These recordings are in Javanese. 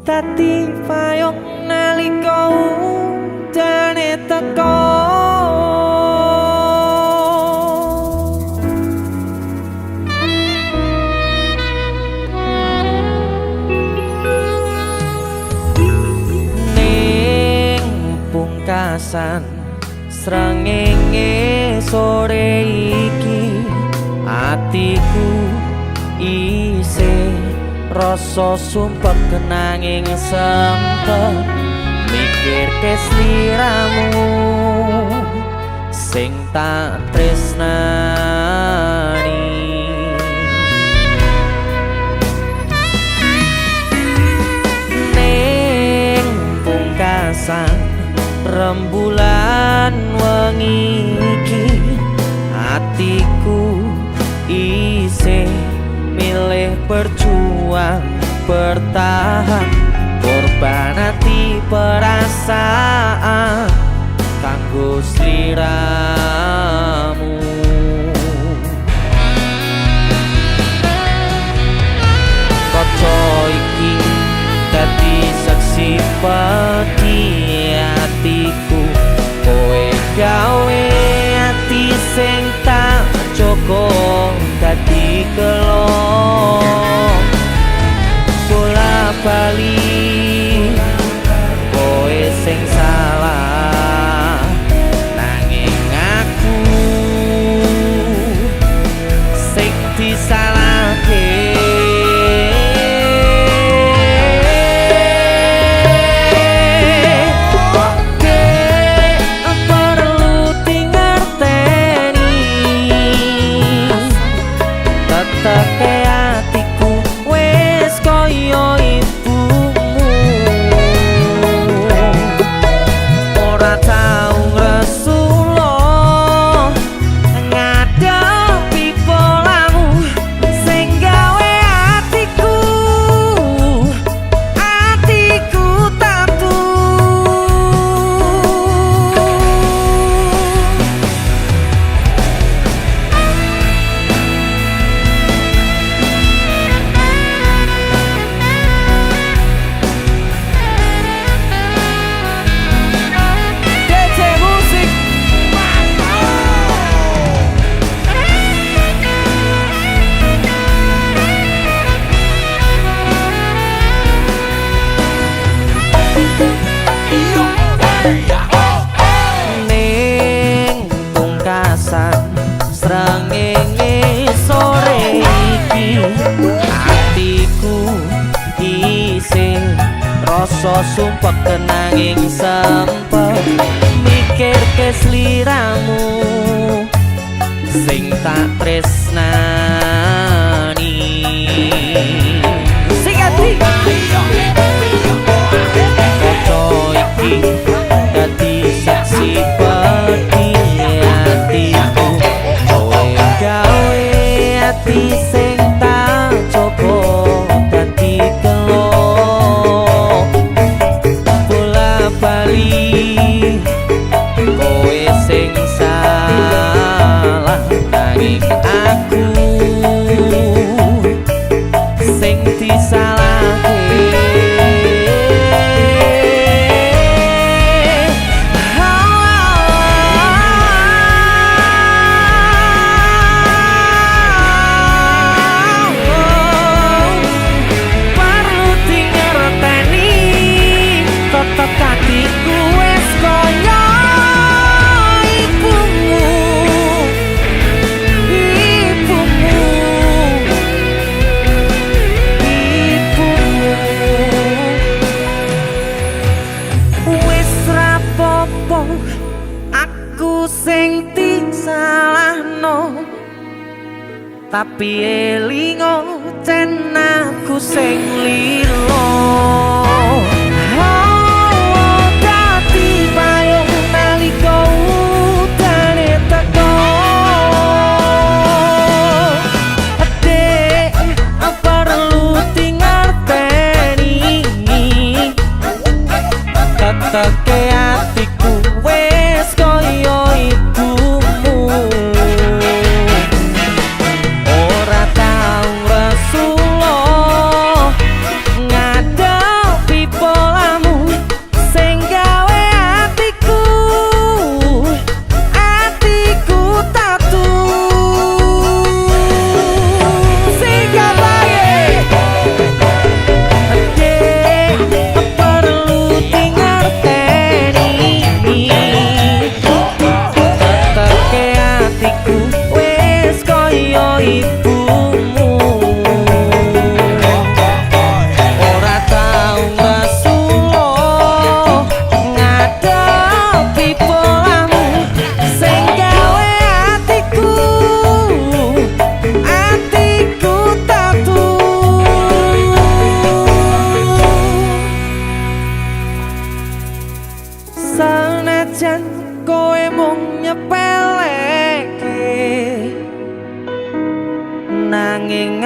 dadi payung nalika udane teko. Ning pungkasan srengenge sore iki atiku isih rasa sumpek kenanging sempet mikir kesliramu sing tak tresnani. Ning pungkasan rembulan wengi iki atiku isih milih berjuang bertahan korban hati perasaan kanggo sliramu. Kaca iki dadi saksi pati atiku kowe gawe ati sing tak joko dadi kelo bola bali kowe sing salah nanging aku sing disalahke. Teke atiku wis kaya ibumu ora tau ngresula ngadepi polamu sing gawe atiku tatu. Ning pungkasan srengenge sore iki atiku isih rasa sumpek kenanging sempet mikir kesliramu sing tak tresnani. Sing ati iki dadi saksi pati atiku kowe gawe ati sing tak coba dadi kelo bola bali kowe sing salah nanging aku sing disalahke. Aku sing disalahno tapi elingo cen aku sing lilo. Dadi payung nalika udane teko. Adek perlu dingerteni teteke atiku wis kaya ibumu ora tau resula ngadep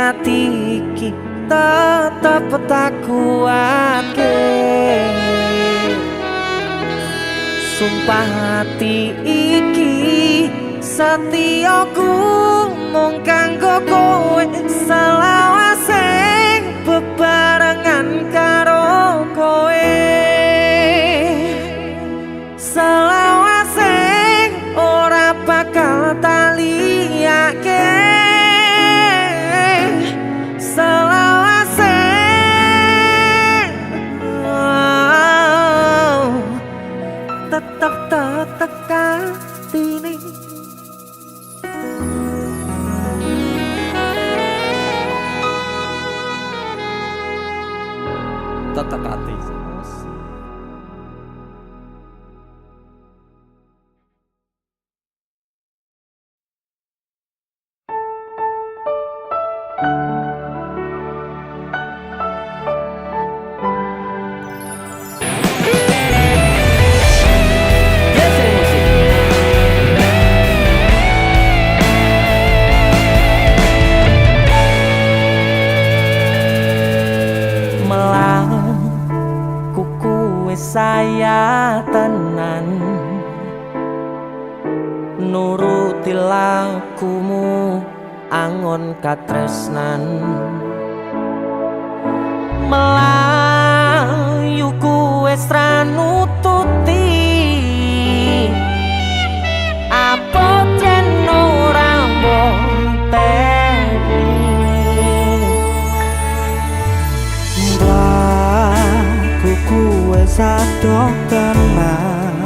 ati iki tetep tak kuatke. Sumpah hati iki setyaku mung kanggo kowe, selawase bebarengan karo kowe, selawase ora bakal tak liyake, selawase tetep katine. Tetep hati. Saya tenan nuruti lakumu angon katresnan, melayu kuwe sra nututi apa jen ora mboteni. Kuwe sadok tenan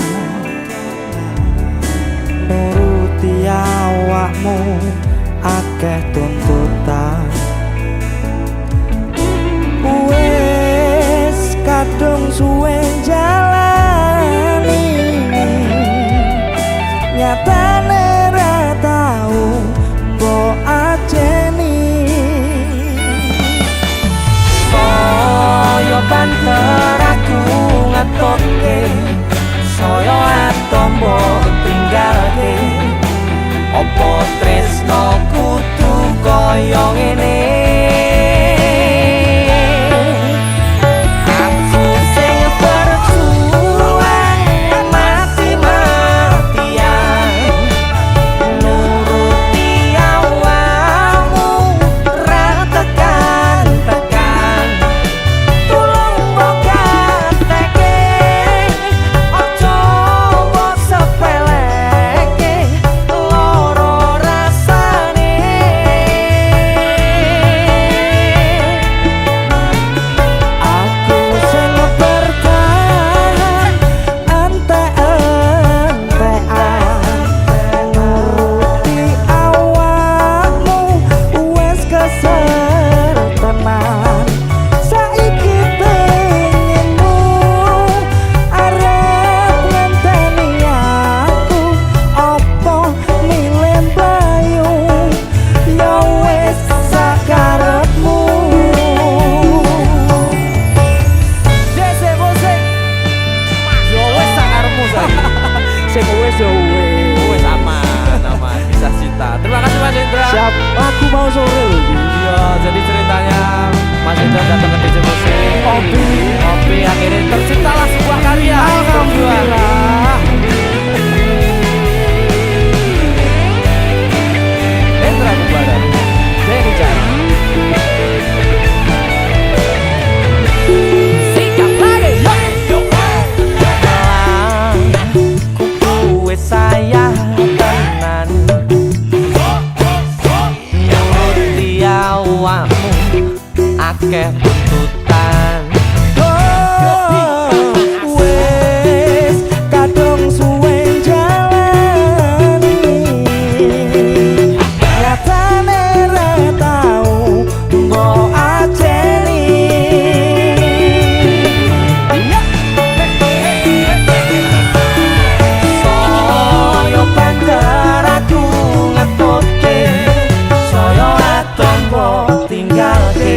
nuruti awakmu akeh tuntutan, wis kadung suwe jalani nyatane ra tau mbok ajeni. Saya banter aku ngatoke, saya atombo tinggalke, opo tresno kudu koyo ngene. Aku sing berjuang mati-matian nuruti awakmu ra tekan-tekan. Siap, aku mau sore loh. Iya, jadi ceritanya Mas Indra datang ke DJ Musik. Kopi akhirnya terciptalah sebuah karya. Alhamdulillah. Indra Bubaran, Denny Jaya. Sikap lagi, yo. Kuwe saya tenan awakmu akeh tuntutan, wis kadung suwe jalani nyatane ra tau mbok ajeni. Saya banter aku ngetutke, saya atombo tinggalke,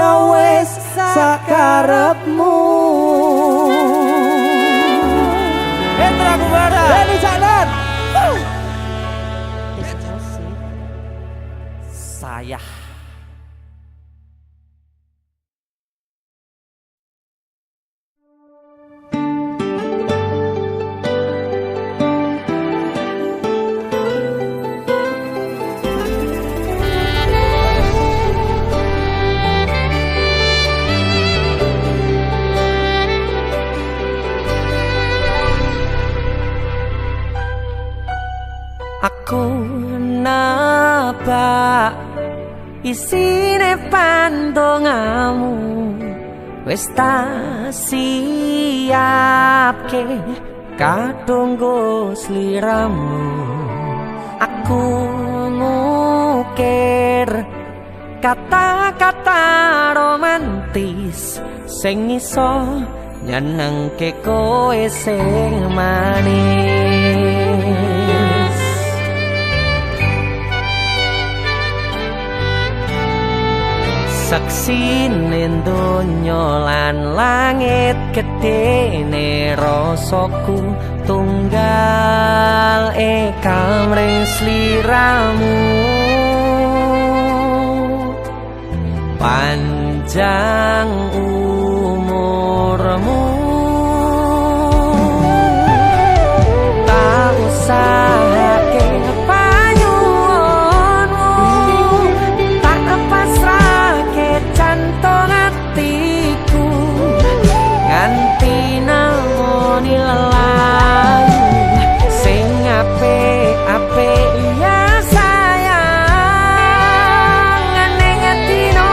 ya wis sakarepmu. Hendra Kubara Deni Jalan saya. Aku napa isine pandongamu wis tak siapke kadunggo sliramu. Aku ngukir kata-kata romantis sing iso nyenengke kowe sing manis. Saksine donya lan langit gedene rasaku tunggal kamring sliramu. Panjang umurmu tak usahake cantong hatiku nganti namoni lelayu sing apik-apik ya sayang. Neng dino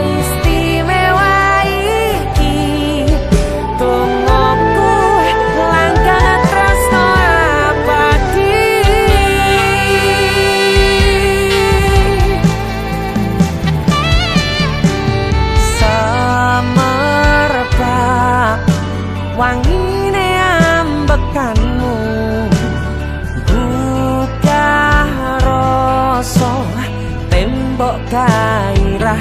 istimewa iki tungguku langkah tresno abadi. Wangine ambekanmu gugah rasa tembok gairah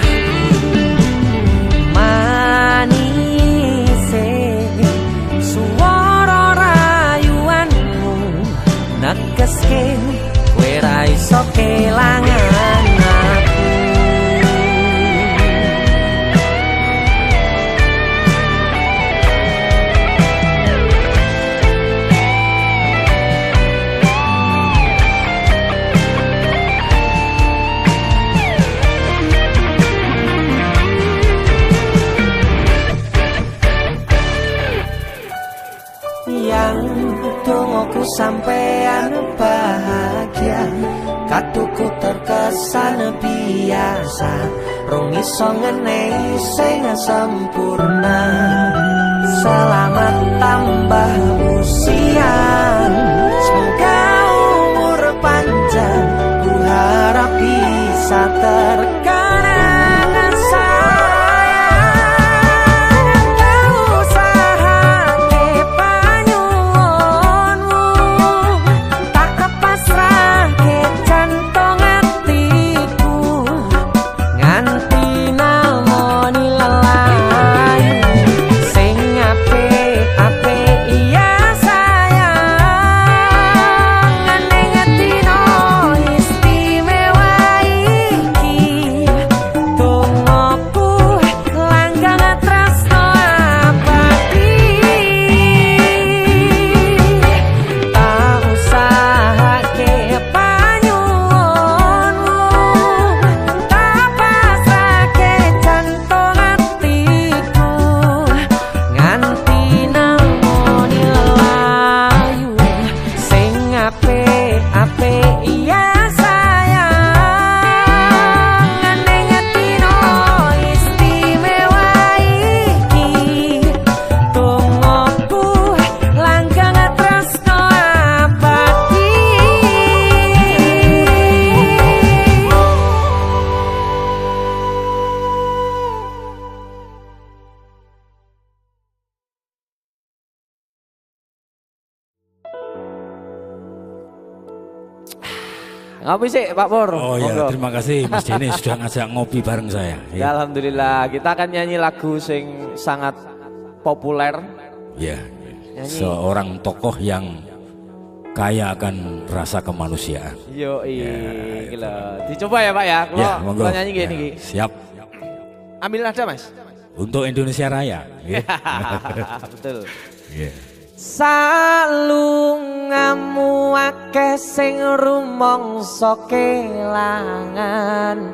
manise suara rayuanmu negeske kowe ra iso kelangan aku. Dongoku sampean bahagia, katuku terkesan biasa, rong iso ngenehi sing sempurna. Selamat tambah usia, semoga umur panjang, ku harap bisa terkenang sayang. Ngopi sih Pak Pur. Oh ya, Monggo. terima kasih Mas Denny sudah ngajak ngopi bareng saya. Ya, alhamdulillah kita akan nyanyi lagu sing sangat populer. Ya, Nyanyi. seorang tokoh yang kaya akan rasa kemanusiaan. Yo gila. Dicoba ya Pak ya. Ya, monggo. Kalau nyanyi gini Ya, iki. siap. Ambil nada Mas. Untuk Indonesia Raya. Ya. Betul. Ya. Salungamu akeh sing rumangsa kelangan,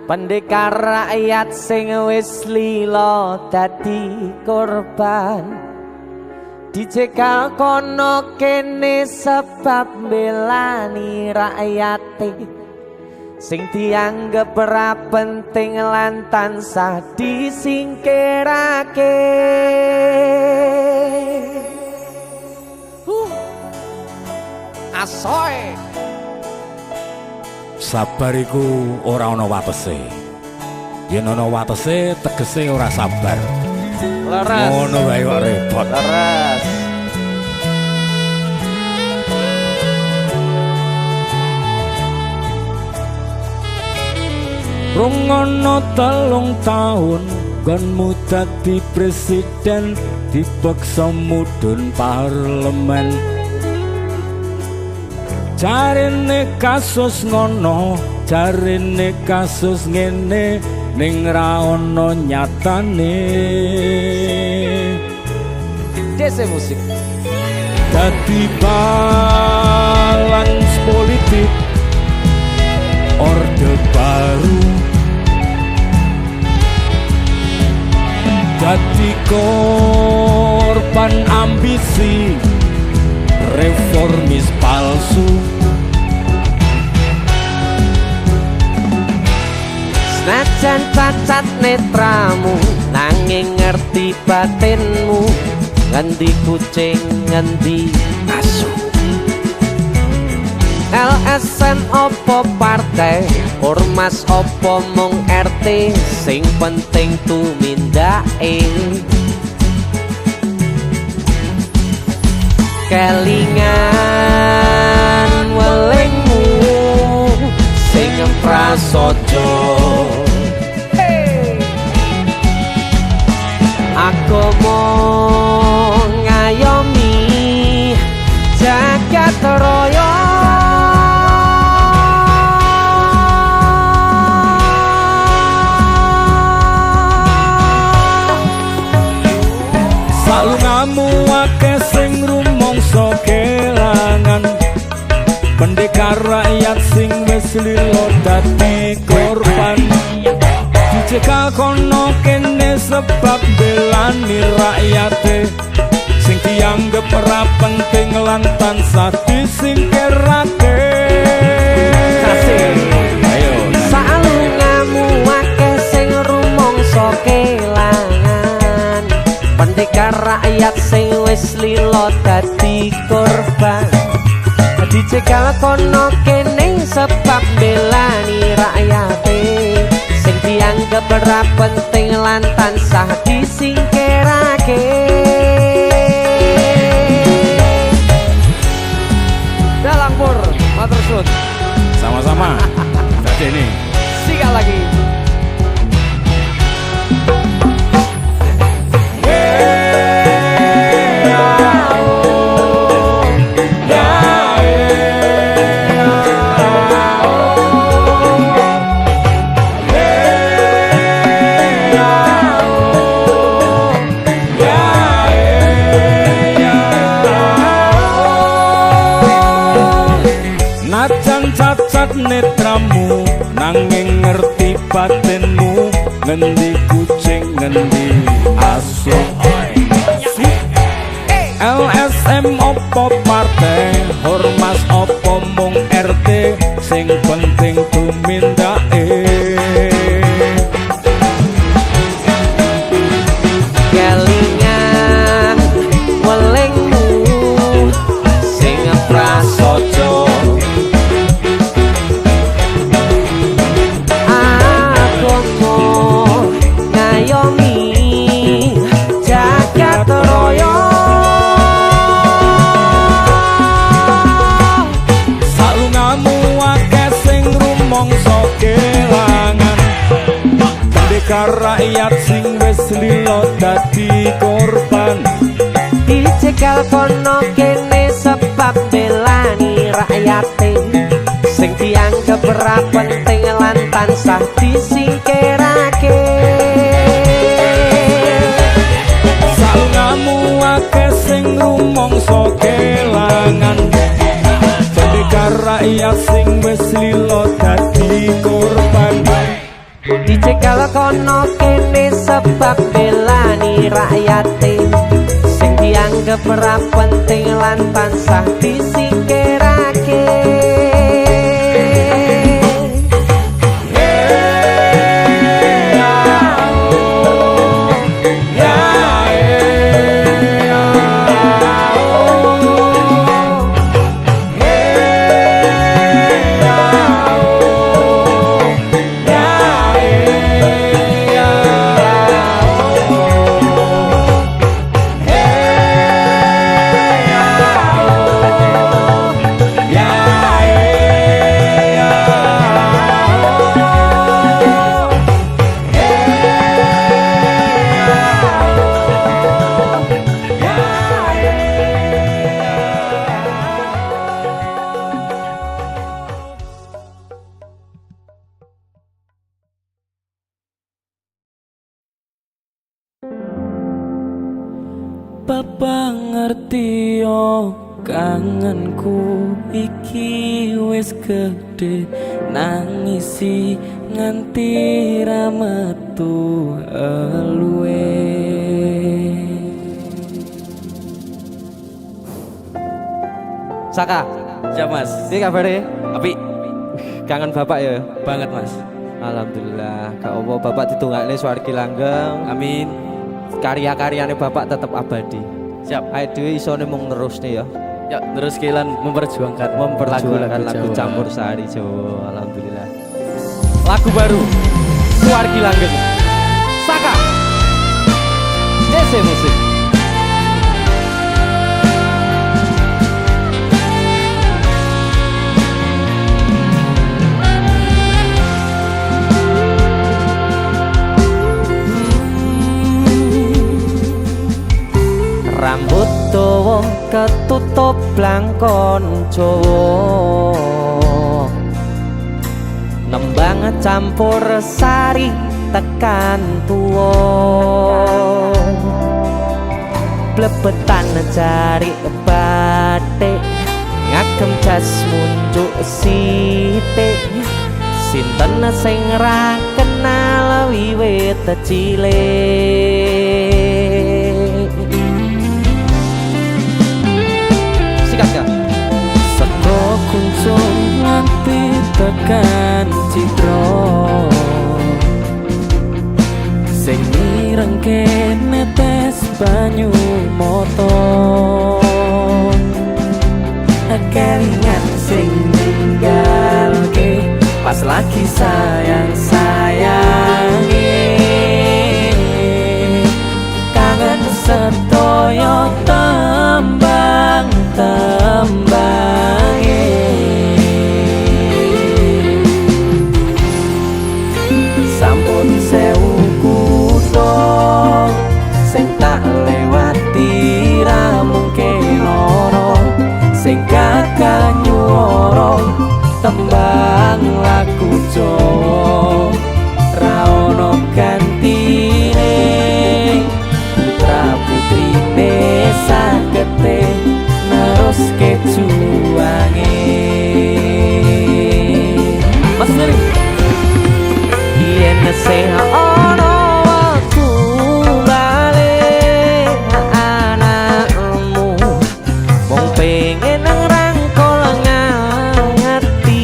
pendekar rakyat sing wis lila dadi korban, dicekal kono kene sebab belani rakyate sing dianggep ora penting lan tansah disingkirake. Asoy Sabar iku ora ana watese. Yen ana watese tegese ora sabar. Leres. Ngono wae kok repot. Leres. Rungono 3 tahun gonmu dadi presiden, dipaksa mudhun parlemen. Jarene kasus ngono, jarene kasus ngene, ning ra ono nyatane. Dese musik. Dadi balans politik orde baru, dadi korban ambisi reformis palsu. Senajan cacat netramu, nanging ngerti batinmu, ngendi kucing ngendi asu. LSM opo partai, ormas opo mung RT, sing penting tumindake. Kelingan welingmu sing prasaja. Aku mau ngayomi jagat raya. Salungamu akeh sing rumangsa kelangan, pendekar rakyat sing wis lila dadi korban, dicekal kono kene sebab belani rakyate sing dianggep ora penting lan tansah disingkirake. Ayo Salungamu akeh sing rumangsa kelangan, pendekar rakyat sing wis lila dadi korban, dicekal kono kene sebab belani rakyate sing dianggep ora penting lan tansah disingkirake. Dalang Pur, matur suwun. sama-sama. Tadi ini Sikat lagi. najan cacat netramu, nanging ngerti batinmu, ngendi kucing ngendi asu. LSM opo partai, ormas opo mung RT, sing penting tumindake. Kelingan welingmu sing prasaja. Aku mau ngayomi jagat raya. Salungamu Pendekar rakyat sing wis lilo dadi korban, dicegal kono kene sebab belani rakyate sing dianggap ora penting lan tansah disingkirake. salungamu akeh sing rumangsa kelangan. Pendekar rakyat sing wis lilo dadi korban, dicegal kono kene sebab belani rakyate sing dianggap ora penting lan tansah disingkirake. Bapak ngerti yo kangenku iki wis gede, nangisi nganti ra metu eluwe. Saka, Siap mas. piye kabare? Api Kangen bapak ya? banget mas. Alhamdulillah, gak apa bapak ditungakne swargi langgeng. Amin. Karya-karyane bapak tetap abadi. Siap. Ayo dhewe isone mung terus nih ya. Ya terus Kilan memperjuangkan Memperjuangkan lagu Jawa. campur sari Jawa. Alhamdulillah. Lagu baru Swargi langgeng. Saka. DC Musik. Rambut dawa ketutup blangkon Jawa, nembang campur sari tekan tuwa, blebetan jari batik ngagem jas munjuk sithik. Sinten sing ra kenal wiwit cilik. Sikat ya. Seko kuncung nganti tekan citro, sing mirengke netes banyu moto, kelingan sing ninggalke pas lagi sayang-sayange, kangen sedaya tembang-tembange. Sampun sewu kutha sing tak lewati ra mungkin loro, sing gagal nyuwara tembang lagu Jawa ra ono gantine. Putra putrine sagete neruske juwange. Mas Neri Yen sing ana wektu bali anakmu wong pengen ngrangkul ngerti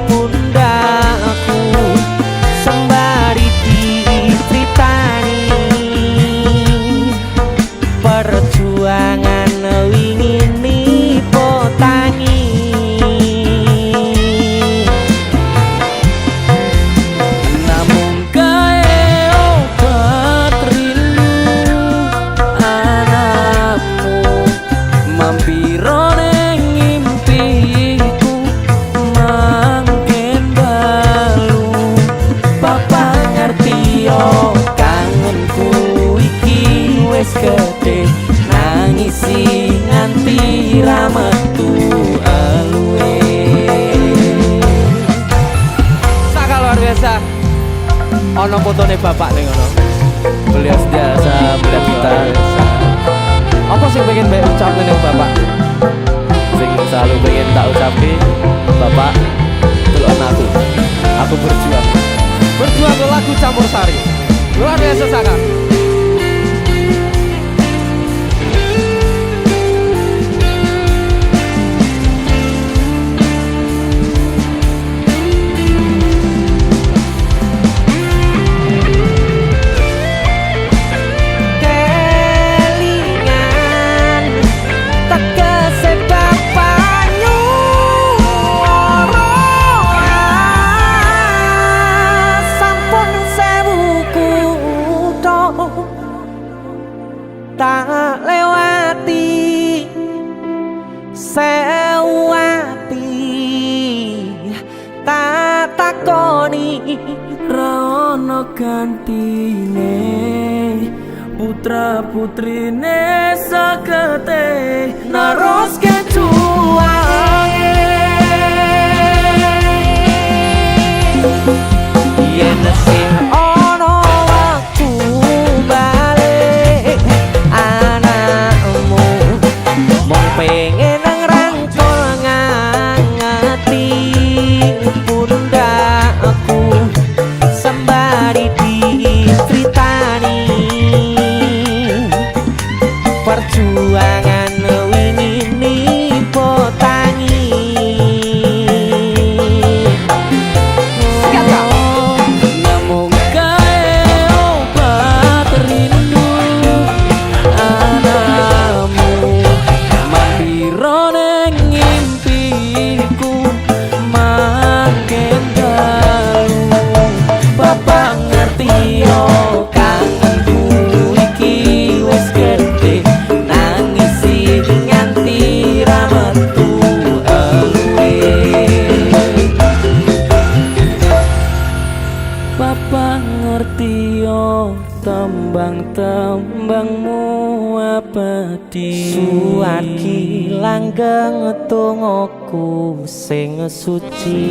pundakku sembari ono fotone bapak ning ngono. Beliau sentiasa melihat kita. Apa sih pengen mbak ucapin ning bapak? Sing selalu pengen tak ucapi, bapak tulon aku berjuang ke lagu Campur Sari. Luar biasa sangat. Tak lewati sewati tak takoni Rono gantine putra putrine sagete narus kecuange yen sing ono waktu balik anakmu mong pengen ngrangkul ngangeti pundakku sembari dicritani perjuangan wingi potangi namung gawe obat rindu anakmu mampiro ning ngimpiku makin dalu bapak ngerti yo kangenku iki wis gede nangis nganti ra metu Bapak ngerti yo tembang-tembangmu abadi suwargi langgeng tungoku sing suci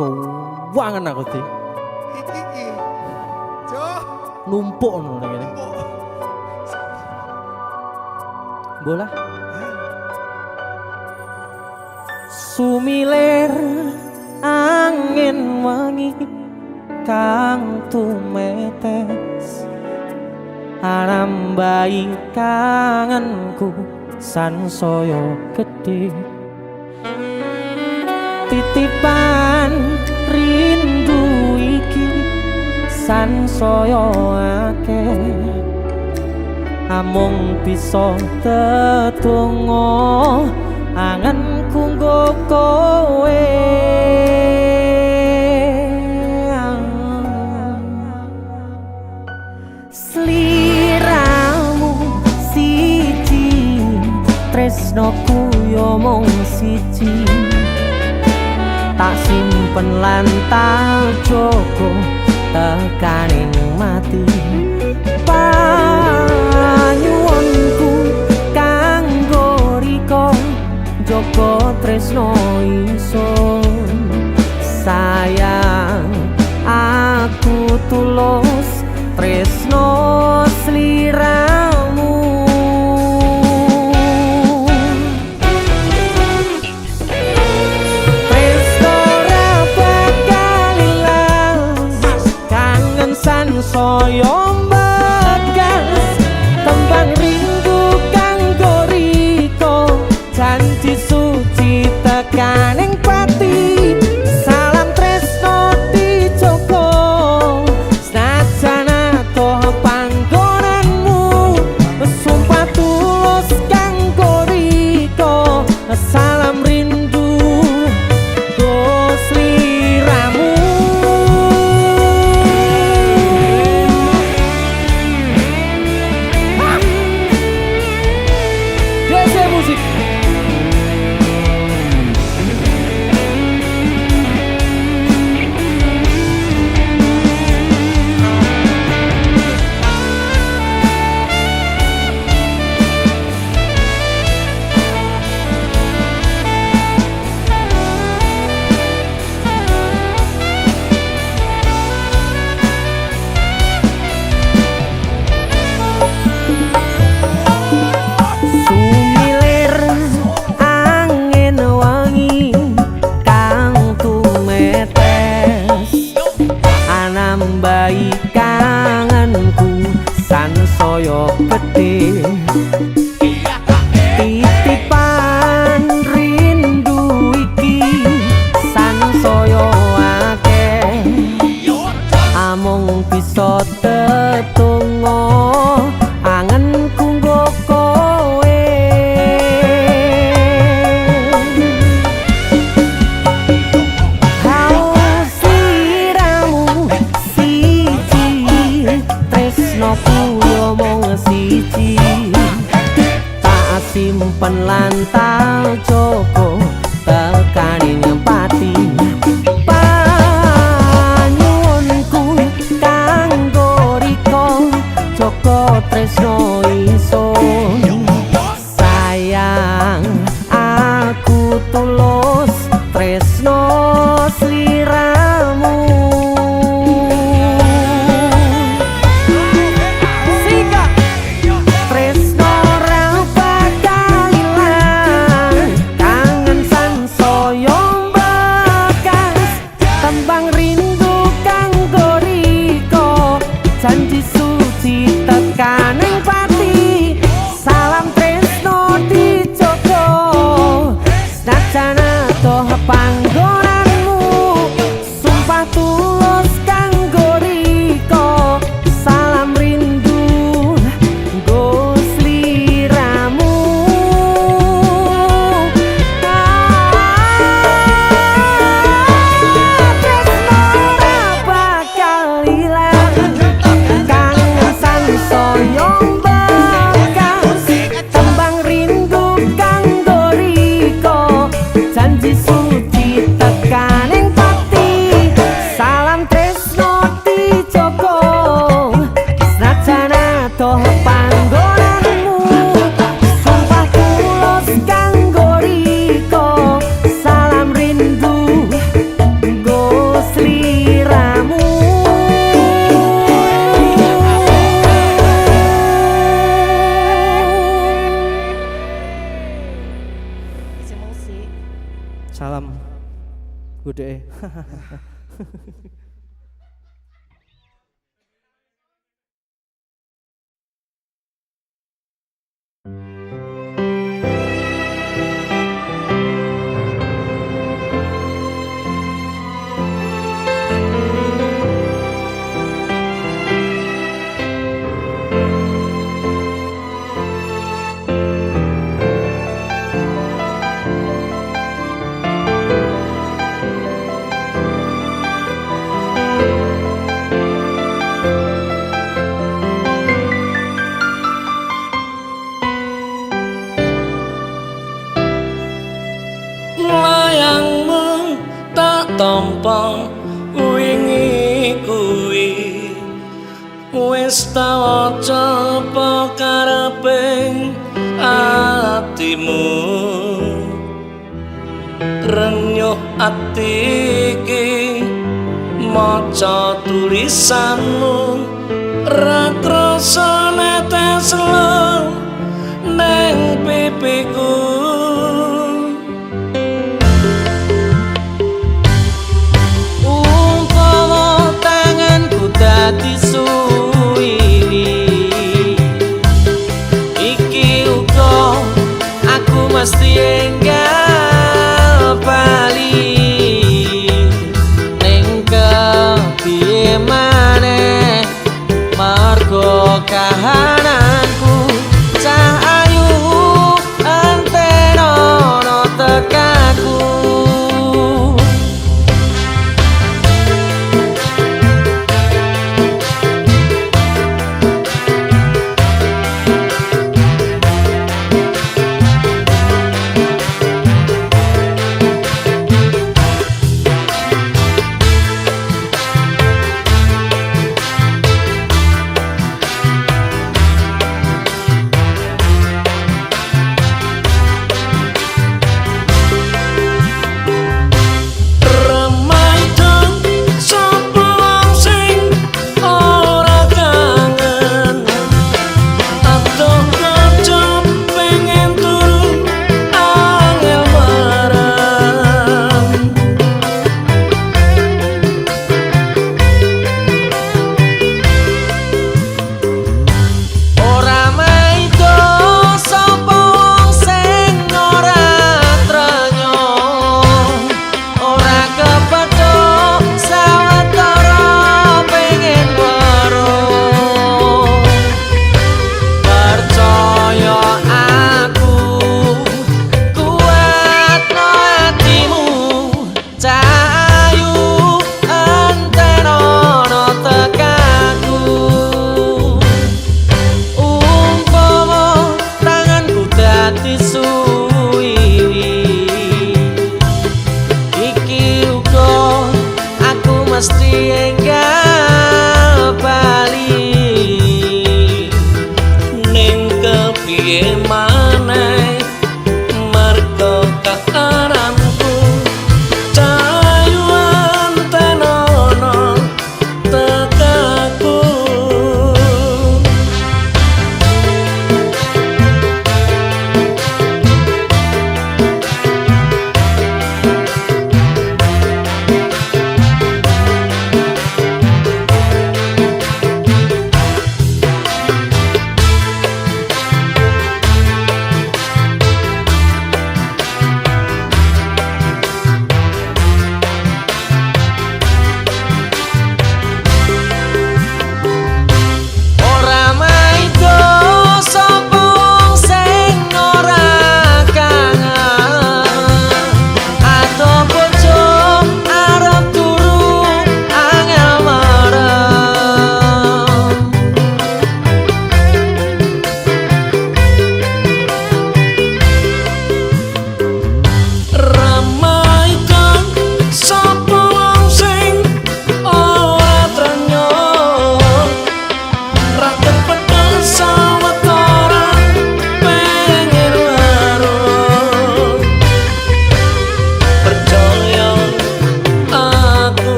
keuangan aku sih numpuk ngono ngene. Bola. Sumilir angin wangi kang tumetes arambai kangenku sansaya gedhe titipan rindu iki sansaya akeh amung bisa tetunggo angenku nggo kowe sliramu siji tresnoku yo mung siji tak simpen lan tak jogo tekaning mati panyuwunku kanggo riko jogo tresno ingsun sayang aku tulus tresno sliramu soyo mbagas tembang rindu kanggo riko janji suci tekaning pati salam tresno dijogo senajan adoh panggonanmu sumpah tulus kanggo riko salam rindu go sliramu dahi kangenku sansaya gedhe titipan rindu iki sansaya akeh amung bisa tetunggo angenku nggo kowe haus sliramu siji tresnoku yo mung siji tak simpen lan tak joko tekaning pati panyuwunku kanggo riko joko tresno ingsun sayang aku tulus tresno sliramu tresno ra bakal ilang kangen sansaya bekas tembang rindu kanggo riko janji suci tekaning pati salam tresno dijogo senajan adoh panggonanmu sumpah tulus kanggo riko salam rindu nggo sliramu tresno ra bakal ilang kangen sansaya bekas tembang rindu kanggo riko janji suci tekaning pati salam tresno dijogo senajan adoh panggonanmu sumpah tulus kanggo riko salam rindu nggo sliramu Salam budhe. layangmu tak tampa wingi kuwi wis tau coba kareping atimu renyuh ati iki maca tulisanmu ra krasa netes lo neng pipiku umpama tanganku dadi suwiri iki uga aku mesti enggal bali ning kepiye maneh margo kahananku cah ayu ante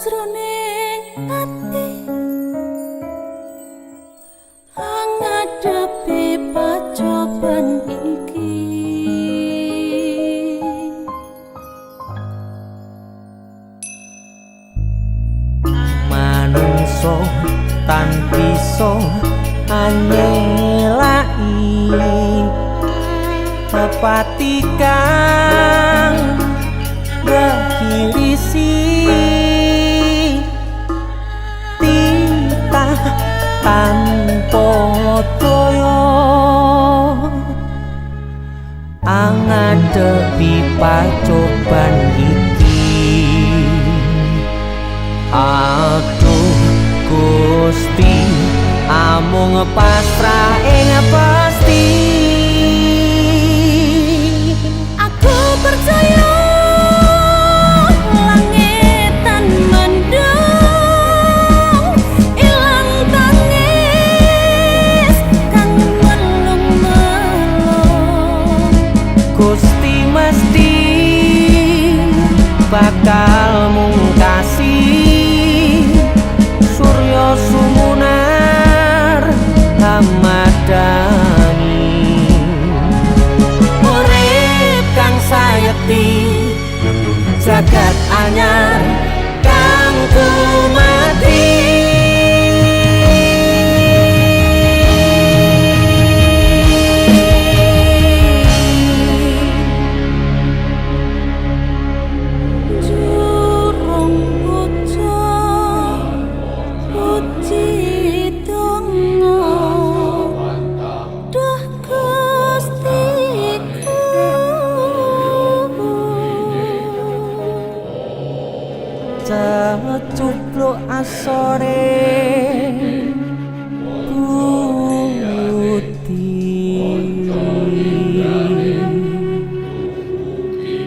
sajroning ati ngadepi pacoban iki manungsa tan bisa anyelai pepati kang berkirisi titah tanpa toyo angadepi pacoban iki aduh Gusti amung pasrah ing pasti aku percaya langitan mendung ilang tangis kang melung-melung Gusti mesti bakal mungkasi surya sumunar hamadani urip kang sayekti jagat anyar kang kumati jurung bocah puji donga dah Gustiku cecupluk asore putih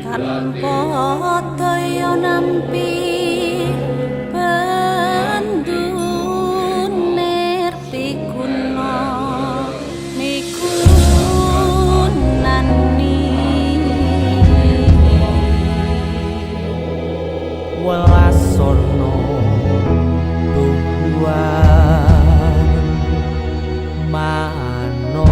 tanpa daya nampi bandune pikuna mikunani welasono luhuan mano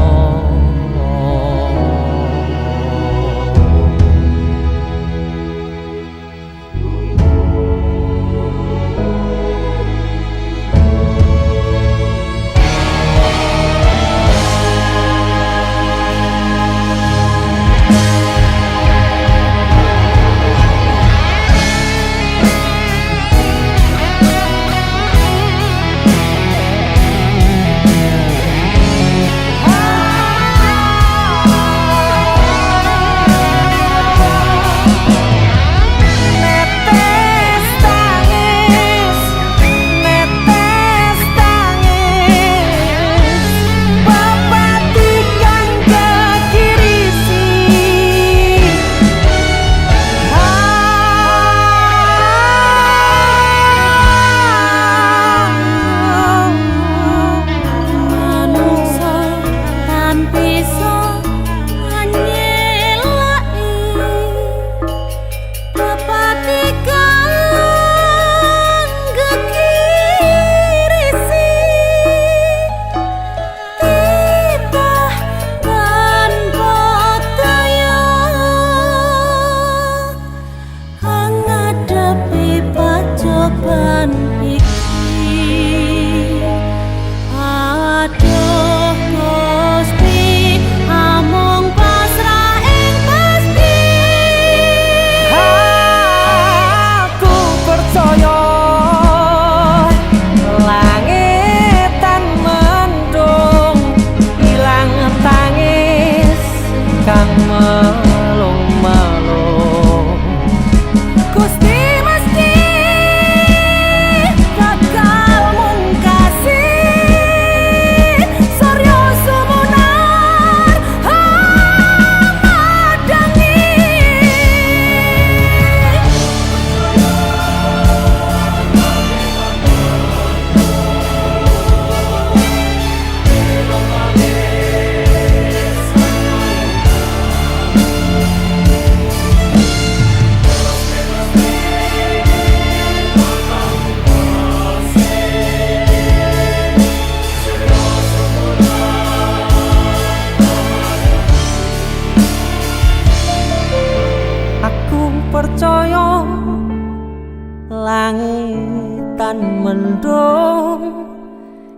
tan mendung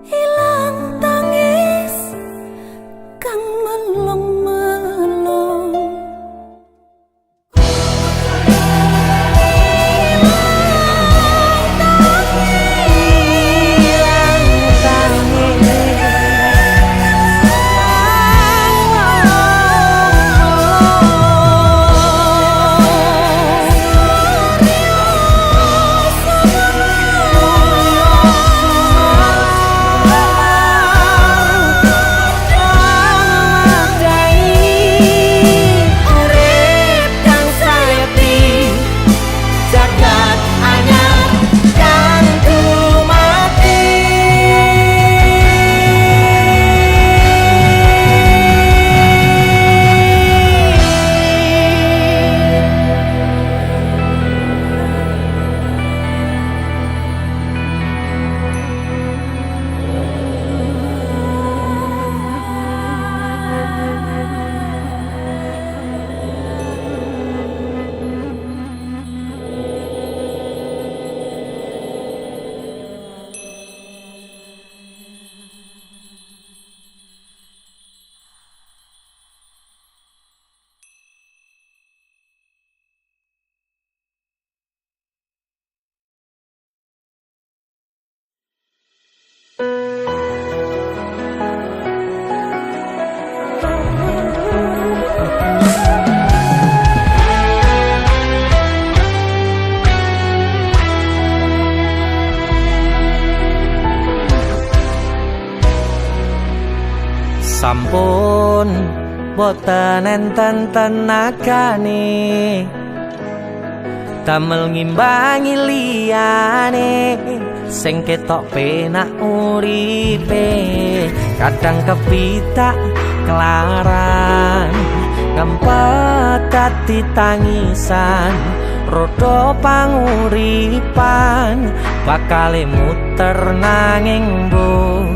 ilang tangis kang melong-melong. Sampun boten enten tenagane damel ngimbangi liyane sing ketok penak uripe kadang kepitak kelaran ngempet dadi tangisan rodo panguripan bakale muter nanging mbuh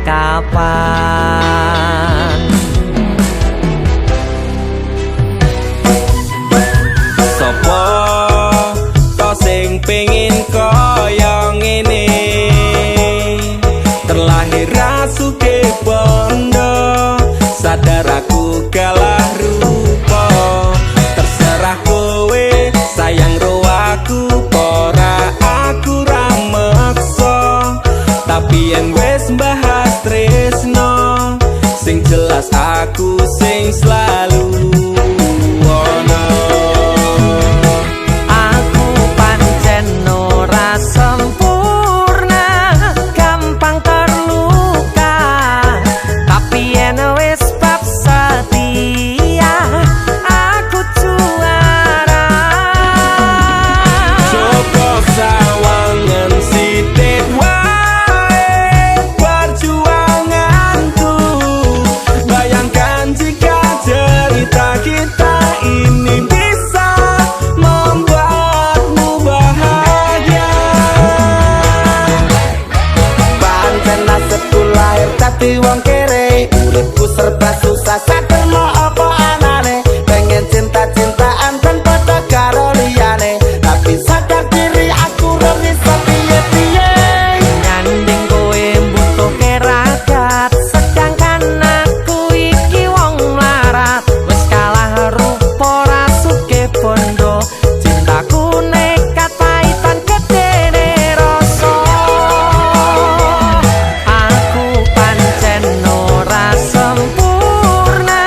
kapan Sopo to sing pengin kaya ngene terlahir rasuke bondo sadar aku kalah rupa terserah kowe sayang ro aku ora aku ra meksa tapi yen wis bahas tresno sing jelas aku sing selalu ono. aku pancen ora sempurna gampang terluka tapi yen wis bab setia aku juara Coba sawangan sithik wae perjuanganku bayangkan jika cerita kita ini bisa membuatmu bahagia pancen nasibku lahir dadi wong kere uripku serba susah sadar mau apa anane pengen cinta-cintaan tanpa karo liyane tapi sadar diri aku ora bisa piye-piye nyanding kowe mbutuhke ragat sedangkan aku iki wong mlarat wis kalah rupa rasuke bondo cintaku nekat paitan gedene rasa aku pancen ora sempurna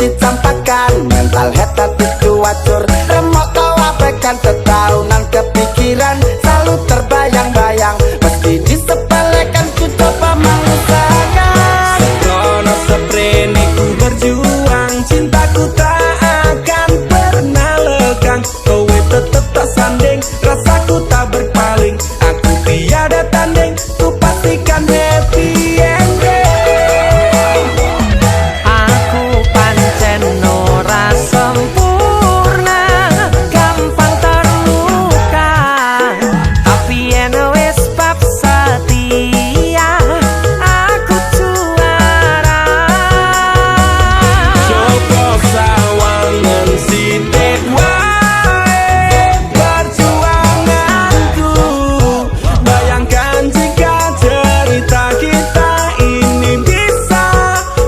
dicampakan mental head tapi cuacur remok kau abaikan ketaunan kepikiran selalu terbayang-bayang meski disepelekan ku coba mengusahakan Krono seprene ku berjuang cintaku tak akan pernah lekang kowe tetep tak sanding rasaku tak berpaling aku tiada tanding ku pastikan happy ending Aku pancen ora sempurna, gampang terluka. Tapi yen wis bab setia, aku juara. Joko sawangan sithik wae perjuanganku bayangkan jika cerita kita ini bisa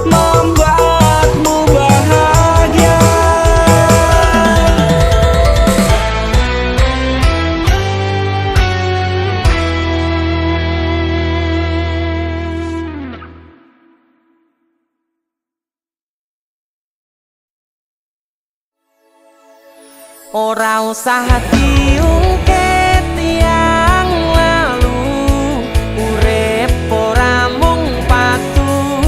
membuatmu bahagia Ora usah diungkit yang lalu, urip ora mung patuh,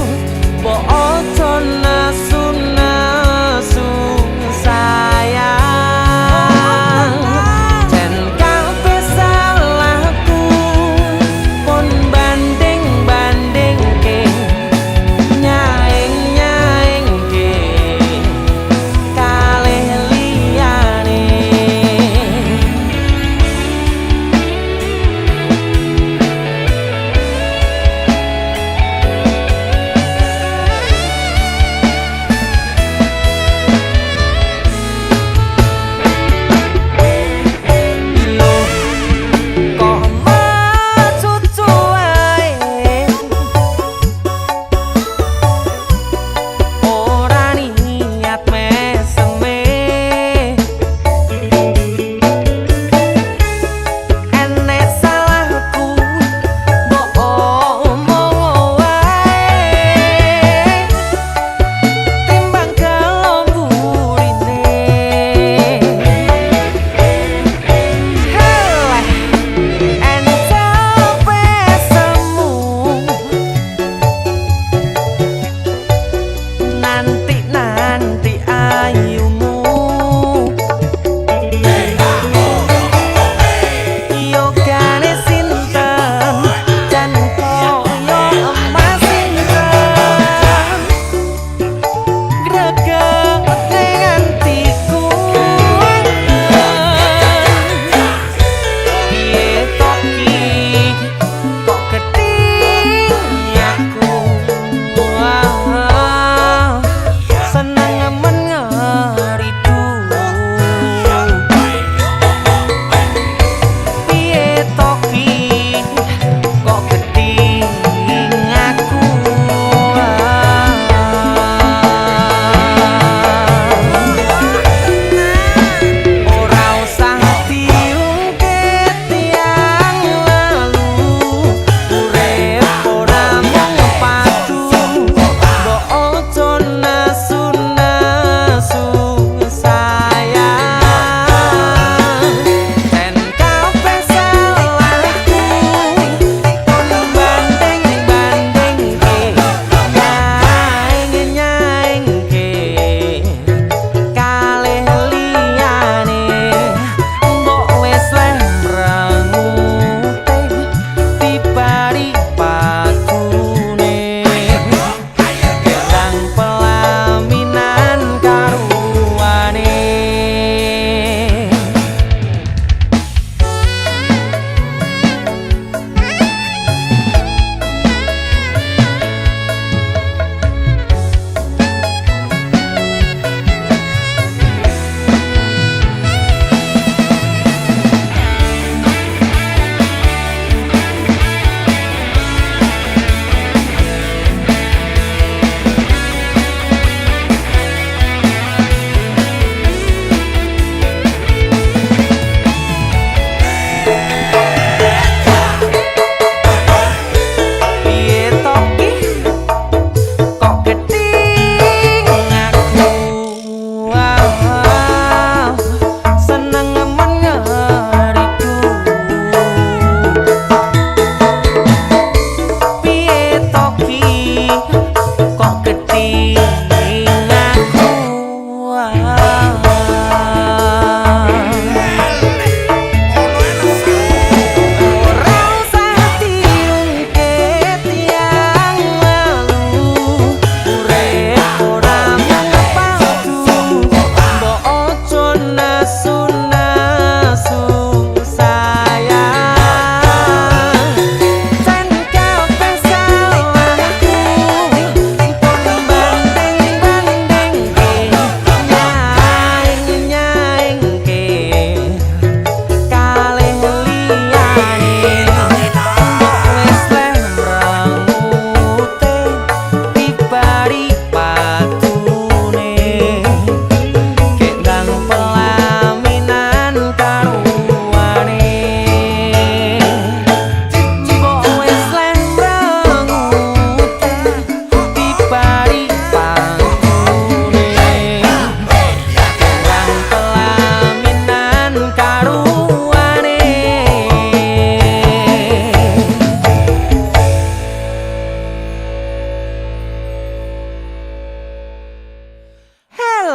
mbok ojo nesu-nesu sayang. Jen kabeh salahku, pun banding-bandingke, nyaing-nyaingke kalih liyane.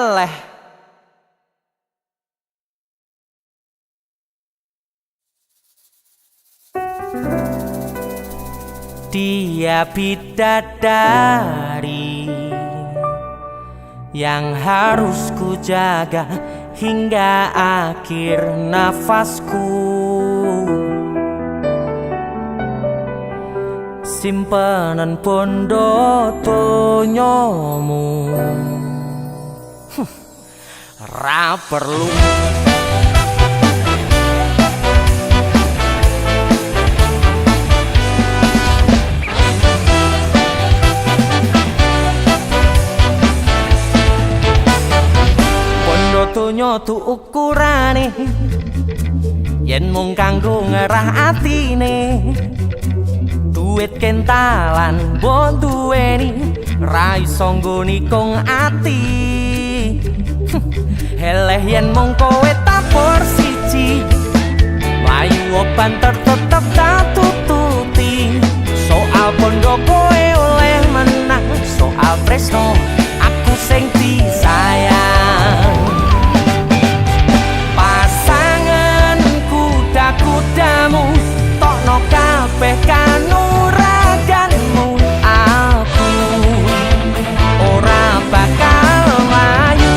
eleh. Dia bidadari yang harus ku jaga hingga akhir nafasku. Simpenan bondo tonyomu ra perlu. Donya tu ukurane yen mung kanggo ngerah atine. Duit kentalan mbok duweni ra iso nggoni kong ati. Eleh yen mung kowe tapor siji mlayu opan tetep tak tututi. Soal bondo kowe oleh menang, soal tresno aku sing disayang. Kudamu tokno kabeh kanuraganmu, aku ora bakal mlayu.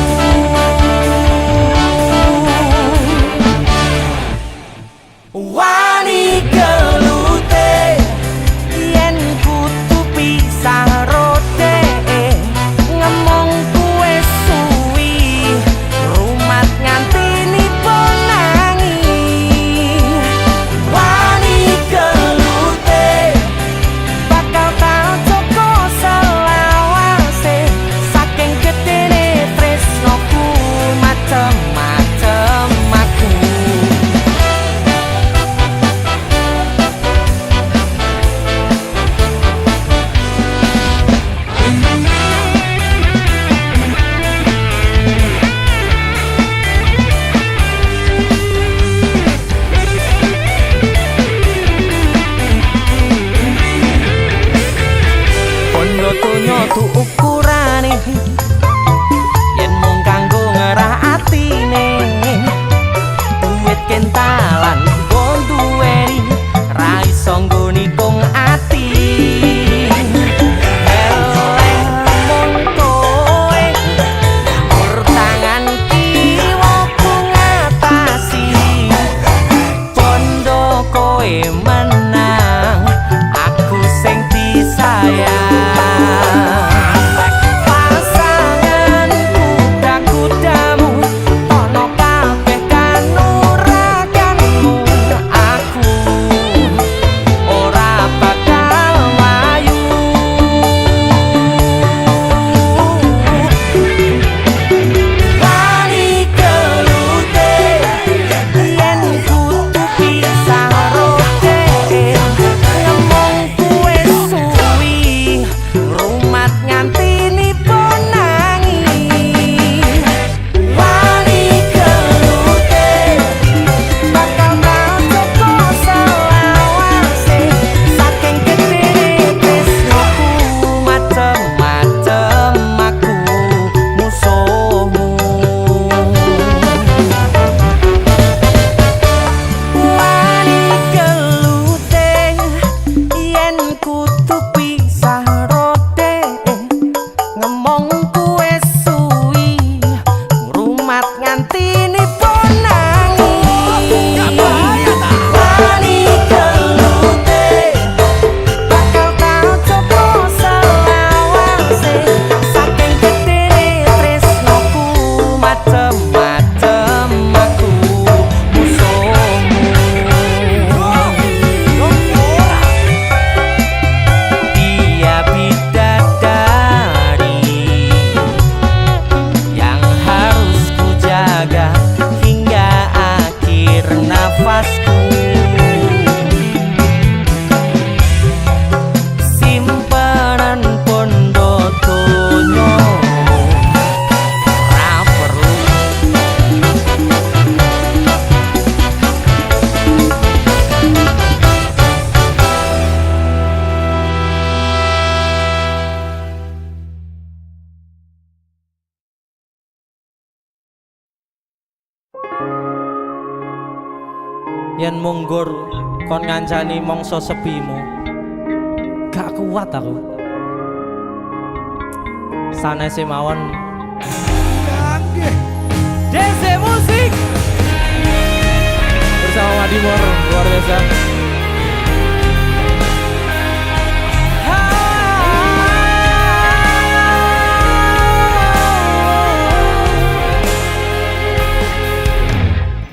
Wani gelute yen kudu pisah rote, ngomong kuwe Yen munggur kon ngancani mongso sepimu, gak kuat aku. Sanese mawon DC Musik bersama Madimor luar biasa.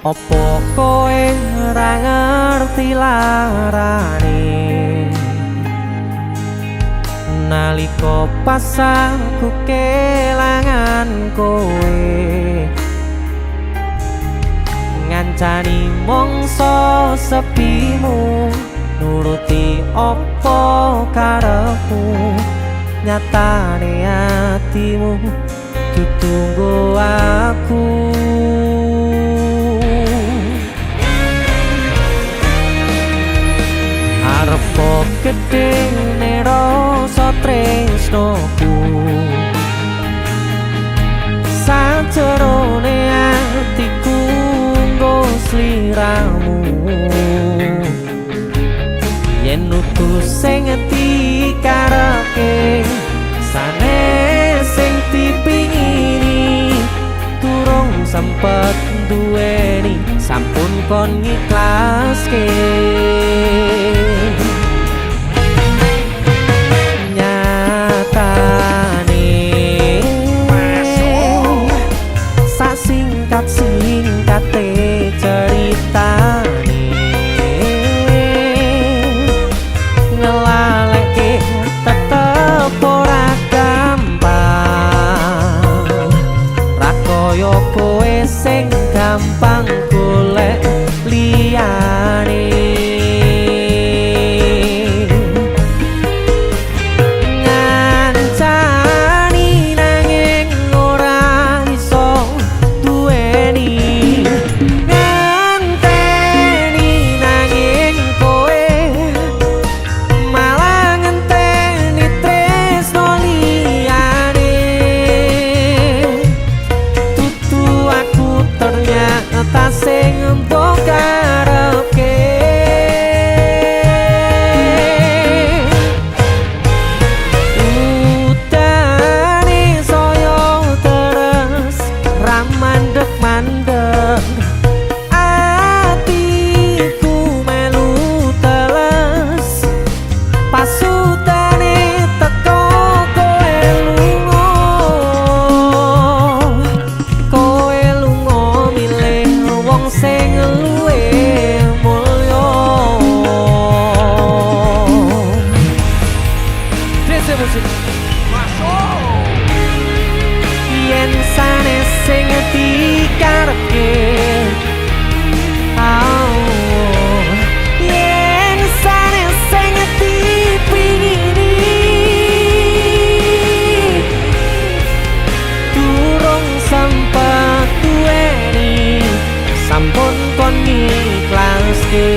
Opo koe ora ngerti larane nalika pas aku kelangan koe ngancani mongso sepimu nuruti opo karepmu nyatane atimu ditunggu aku. Arep gedhe rasa tresnoku sajerone atiku nggo sliramu yen utus sing dikarepke sanes sing dipingini durung sempet duweni sampun kon ngiklaske. Singkate ceritane ngelaleke tetep ora gampang ra koyo kowe sing gampang golek liyane. Yen sanes sing dikarepke yen sanes sing dipingini durung sempet duweni sampun kon ngiklaske.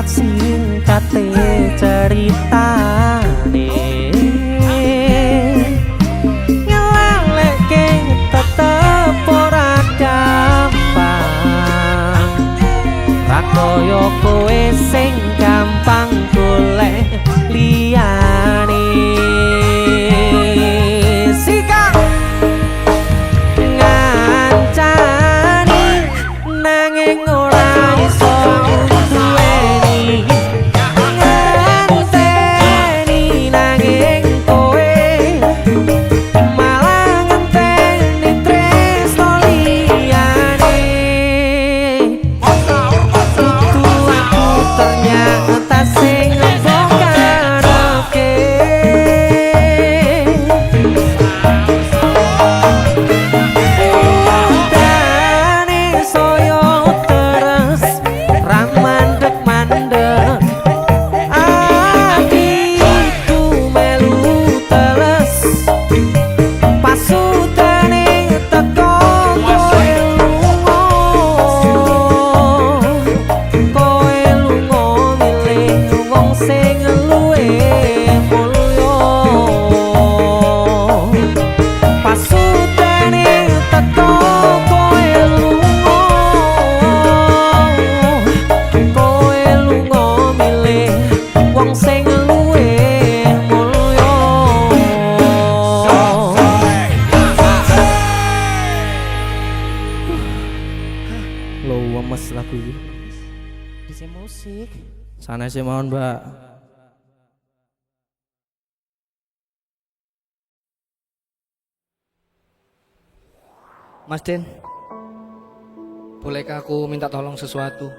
Singkate ceritane ngelaleke tetep ora gampang ra koyo kowe sing gampang golek liyane. Sikap ngancani nanging ora iso ternyata wong sing luwih mulya. Lo wemes lagu iki. Bisa musik. Sanesé mohon, Mbak. Mas Den, bolehkah aku minta tolong sesuatu?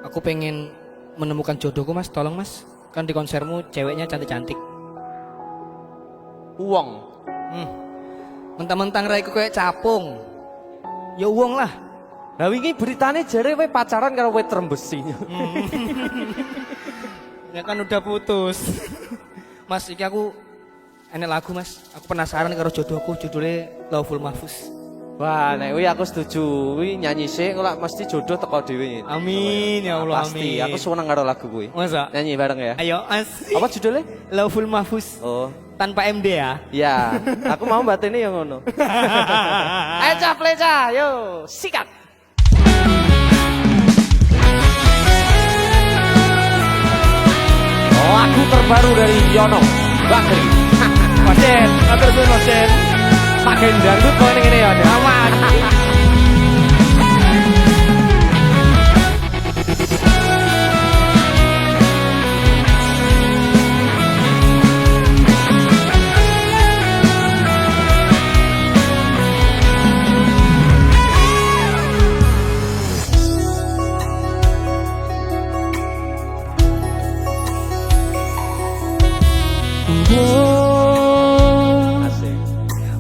Aku pengen menemukan jodohku Mas, tolong Mas. Kan di konsermu ceweknya cantik-cantik. Uang. Mentang-mentang raiku kayak capung. Ya uang lah. Lah wingi beritane jare kowe pacaran karo kowe trembesi. Ya kan udah putus. Mas, iki aku enek lagu Mas. Aku penasaran karo jodohku, judulnya Lauful Mahfuz. Wah, nek kuwi aku setuju. Kuwi nyanyi sik kok mesti jodoh teko dhewe. Amin ya Allah, Pasti, amin. aku seneng karo lagu kuwi. Masa? Nyanyi bareng ya. Ayo Mas. Apa judulnya? Lauful Mahfuz. Oh, Tanpa MD ya. ya. Aku mau batene yang ngono. Ayo cah pleca, yo, sikat. Oh, lagu terbaru dari Yono Bakri. Mas Den, atur suwun Mas Den. Pakai dangdut kok ngene ya, Den. Aman.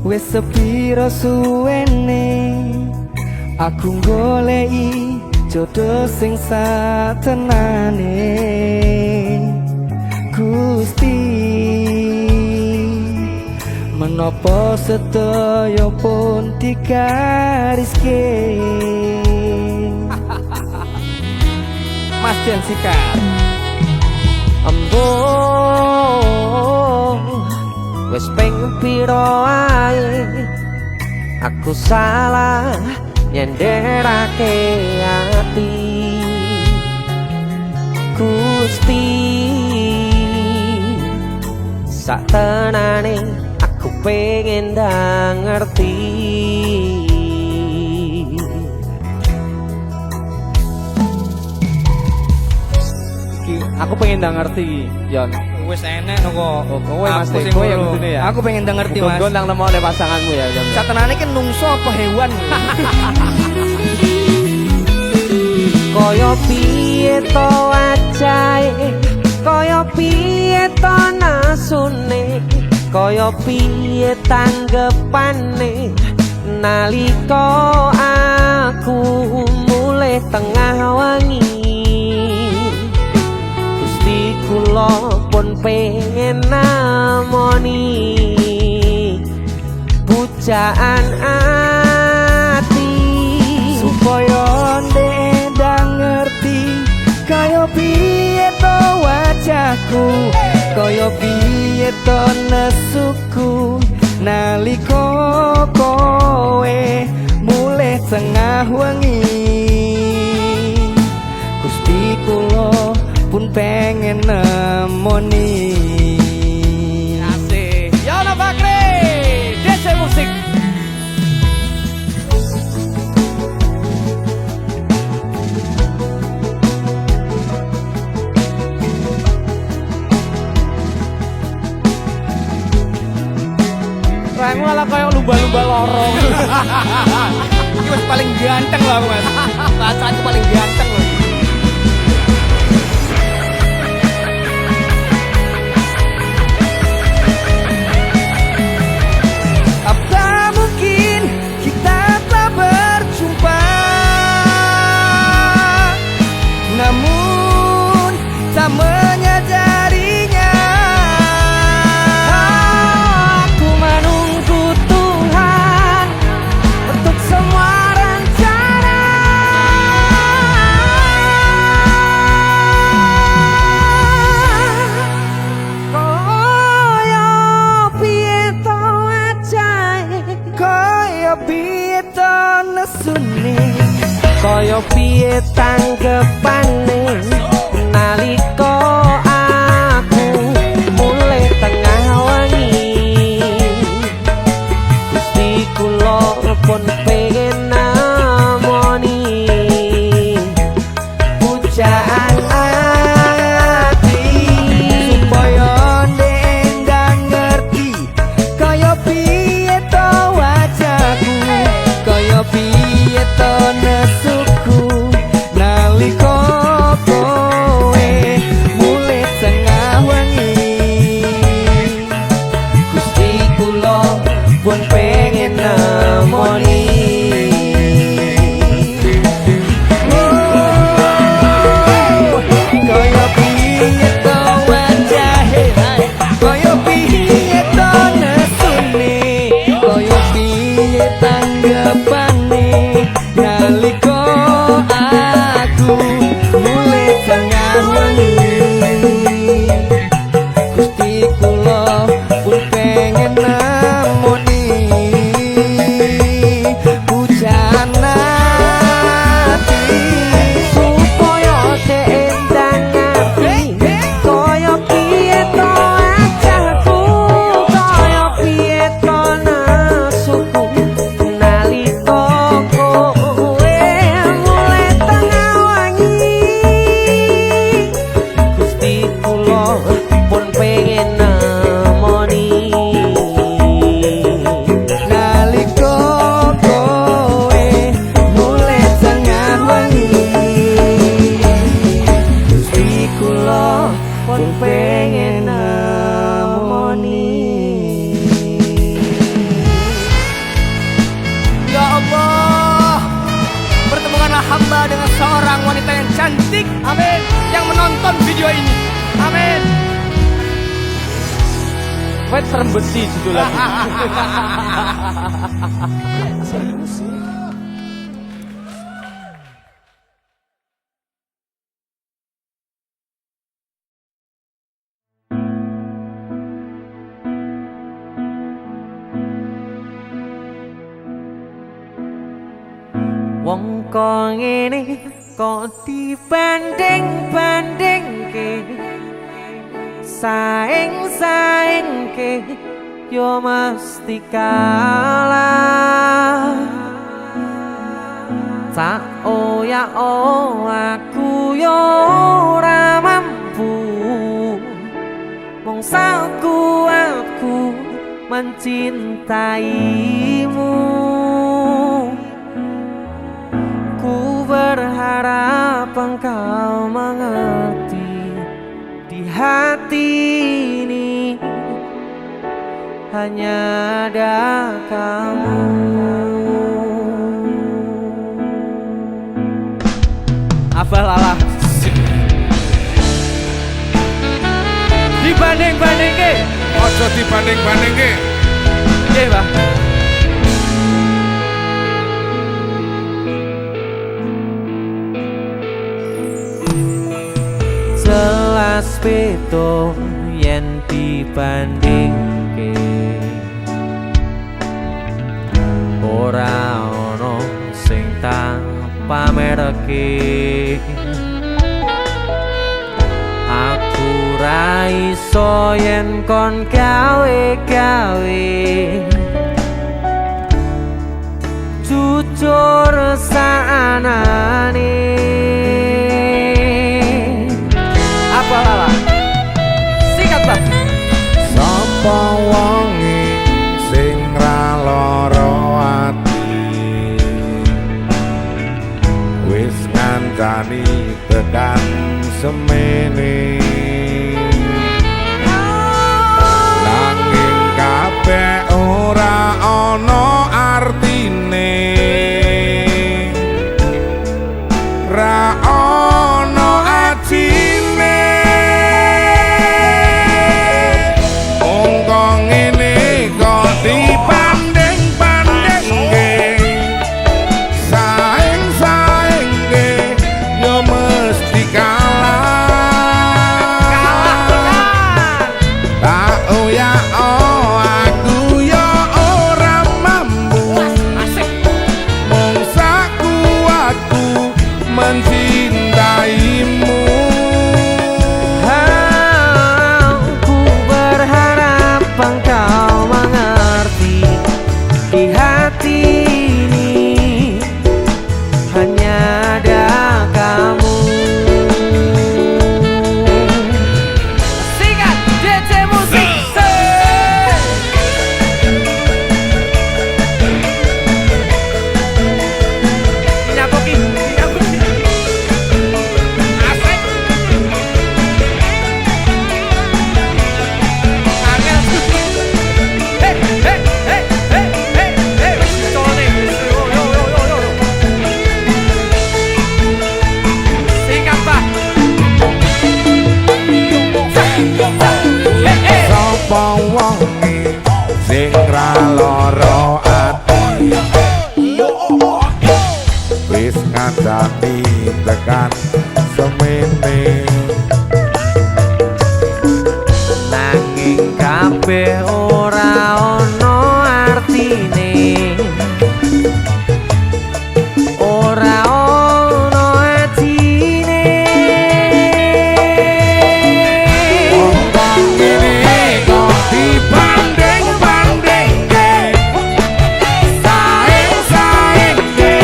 Wes sepiro suwene aku goleki jodoh sing satenane Gusti, menapa sedaya pun digariske. Mas Den sikat. Wes ping piro ae aku salah nyenderake ati Gusti, sak tenane aku pengen ndang ngerti. Aku pengen ndang ngerti, Yon. Wes enek no kok. Oh, kowe Mas Aku Den, sing kowe yang ngono. kudune ya. Aku pengen ndang ngerti Mas. Gon nang nemone pasanganmu ya, Yon. Satenane kan nungso apa hewan? Kaya piye to wajahe, kaya piye to nasune, kaya piye tanggepane nalika aku mulih tengah wengi. Gusti kula pun pengen namoni pujaan ati Supaya ndang ngerti kaya piye to wajahku, kaya piye to nesuku nalika kowe mulih tengah wengi. Gusti kula pun pengen nemoni. Asik. Yono Bakri, DC Musik. Raimu malah kayak lumba-lumba lorong. Ini mas paling ganteng lah mas. Bacaanku paling ganteng loh. Apa mungkin kita tak berjumpa, namun tak menyadarinya. aku menunggu Tuhan untuk semua rencana. Kaya piye to wajahe, Kaya piye to nesune, kaya piye tanggepane nalika Wet serem besi judul lagu. Wong kok ngene kok dibanding-bandingke saing-saingke yo mesti kalah. Tak ya aku yo ora mampu mongsa kuatku mencintaimu. Ku berharap engkau mengerti di hati ini hanya ada kamu. Abah Lala dibanding-bandingke. Ojo dibanding-bandingke. Nggih, Pak. Jelas beda yen dibandingke, ora ono sing tak pamerke. Aku ra iso yen kon gawe-gawe jujur saanane. Apa Lala? Sikat, Pak. Sapa wonge sing ra lara ati wis ngancani tekan semene nanging kabeh ora ana artine ra ana ajine. Sing ra lara ati wis ngancani tekan semene nanging kabeh ora ono artine ora ono atine. Wong ngene kok dibanding-bandingke saing-saingke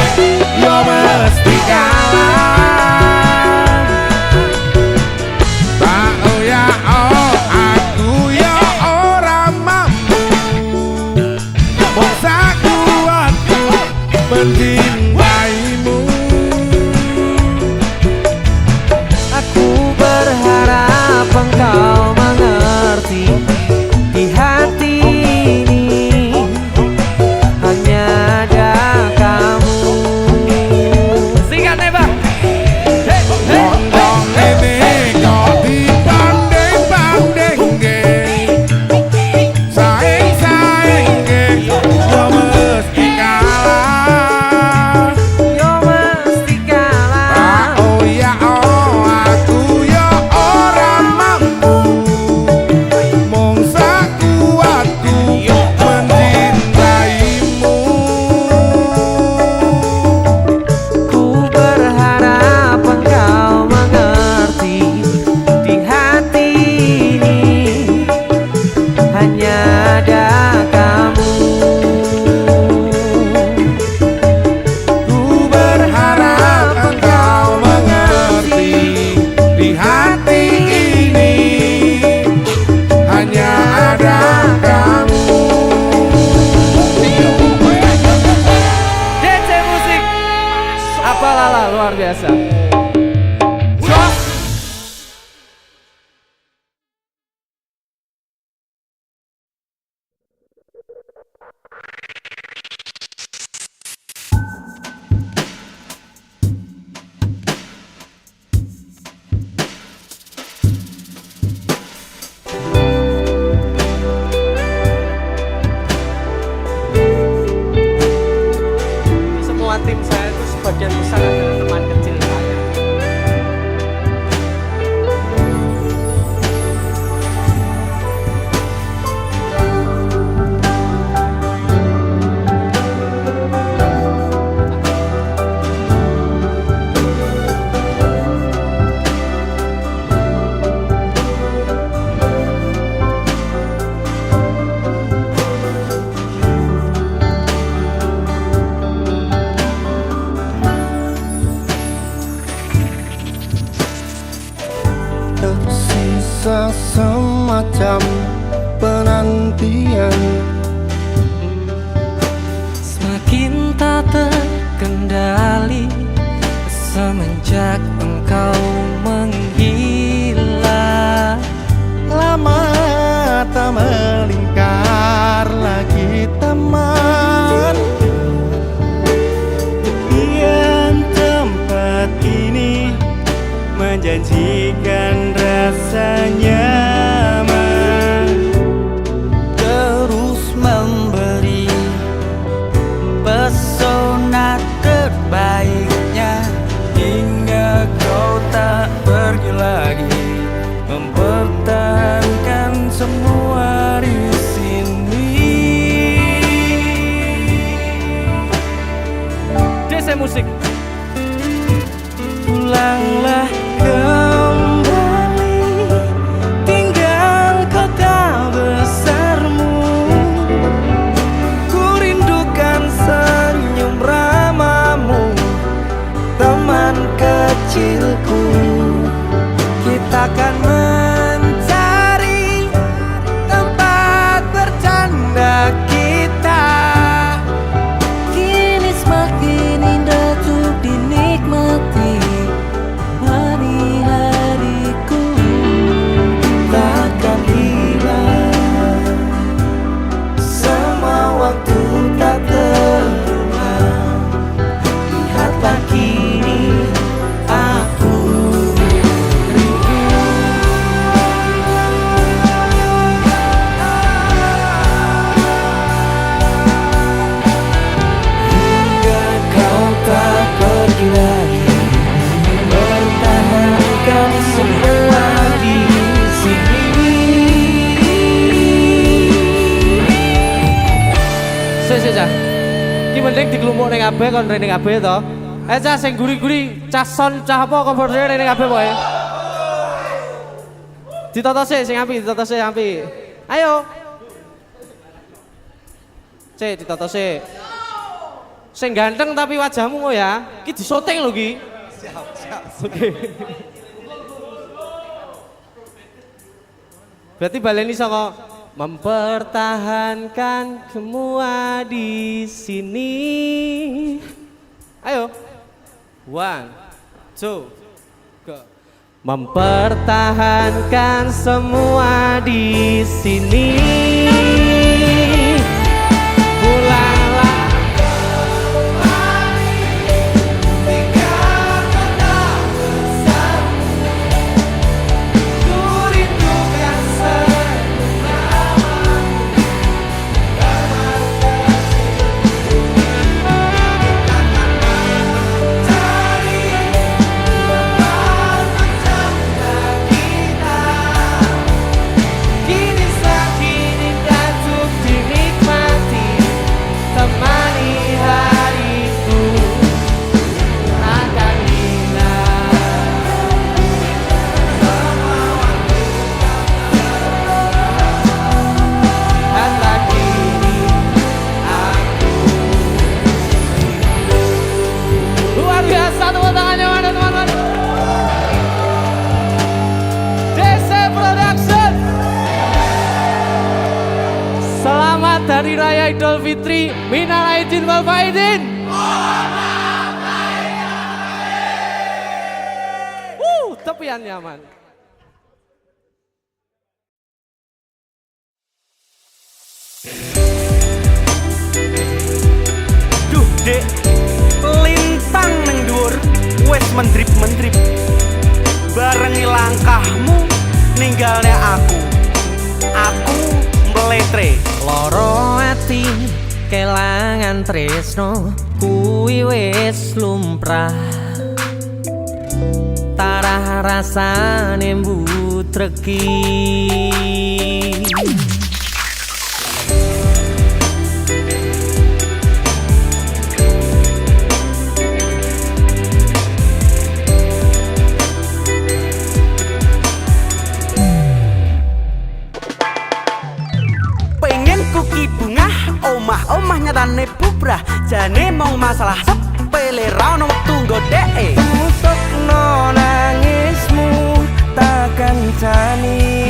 yo mesti kalah. rasa semacam penantian. Semakin tak terkendali semenjak engkau menghilang. Lama tak melingkar lagi teman. Tepian tempat ini menjanjikan rasa nyaman, terus memberi pesona terbaiknya hingga kau tak pergi lagi, mempertahankan semua di sini. DC Musik. Pulanglah kembali, tinggal kota besarmu. Ku rindukan senyum ramamu, teman kecilku. Kita akan mencari tempat bercanda kita. Kini semakin indah untuk dinikmati. Hari-hariku Takkan hilang, semua waktu tak terulang. Lihatlah kini aku hingga kau tak pergi lagi, pertahankan semua di sini. Sik Cah. Ki mending dikelumpuk ning kabeh kon rene kabeh to. Cah sing guri-guri, cah son, cah apa komportane rene kabeh pokoke. Ditata sik sing apik, ditata sik apik. Ayo. Cek ditata sik. Sing ganteng tapi wajahmu kok ya. Ki disoting lho ki. Siap. Oke. Berarti baleni saka mempertahankan semua di sini. Ayo. 1, 2, go. Mempertahankan semua di sini. Pulanglah tinggal kota besarmu. Ku rindukan senyum ramamu, teman kecilku. Kita akan mencari tempat bercanda kita. Kini semakin indah untuk dinikmati, temani hariku akan hilang. Lihatlah kini aku. Luar biasa, tepuk tangannya mana teman-teman. DC Production. Selamat Hari Raya Idul Fitri. Minal aidin wal faizin. Tepian nyaman. Duh dek, lintang neng dhuwur wes mendrip-mendrip. Barengi langkahmu ninggalnya aku mbletre. loro ati kelangan tresno kuwi wis lumrah. Tarah rasane mbutreki. Pengen kuki bunga, omah nyatane bubrah. Jane mong masalah sepele ra ono wektu nggodeke. Tutupno nangismu takkan jani.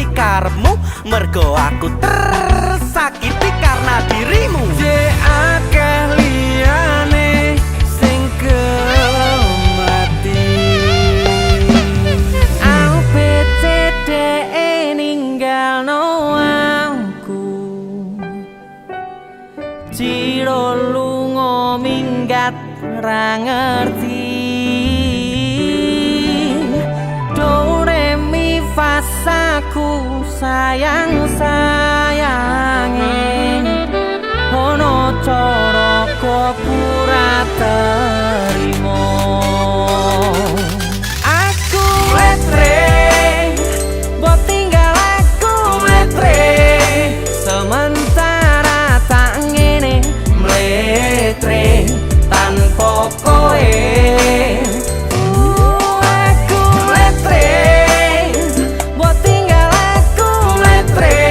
nuruti karepmu, mergo aku tersakiti karena dirimu. akeh liyane sing mati ABCDE ninggalno aku Ciro lunga minggat ra ngerti Do re mi fa sa ku sayang sayange ono cara kok ora terima aku letre mbok tinggal aku letre sementara tak ngene mletre tanpa kowe aku letre mbok tinggal aku letre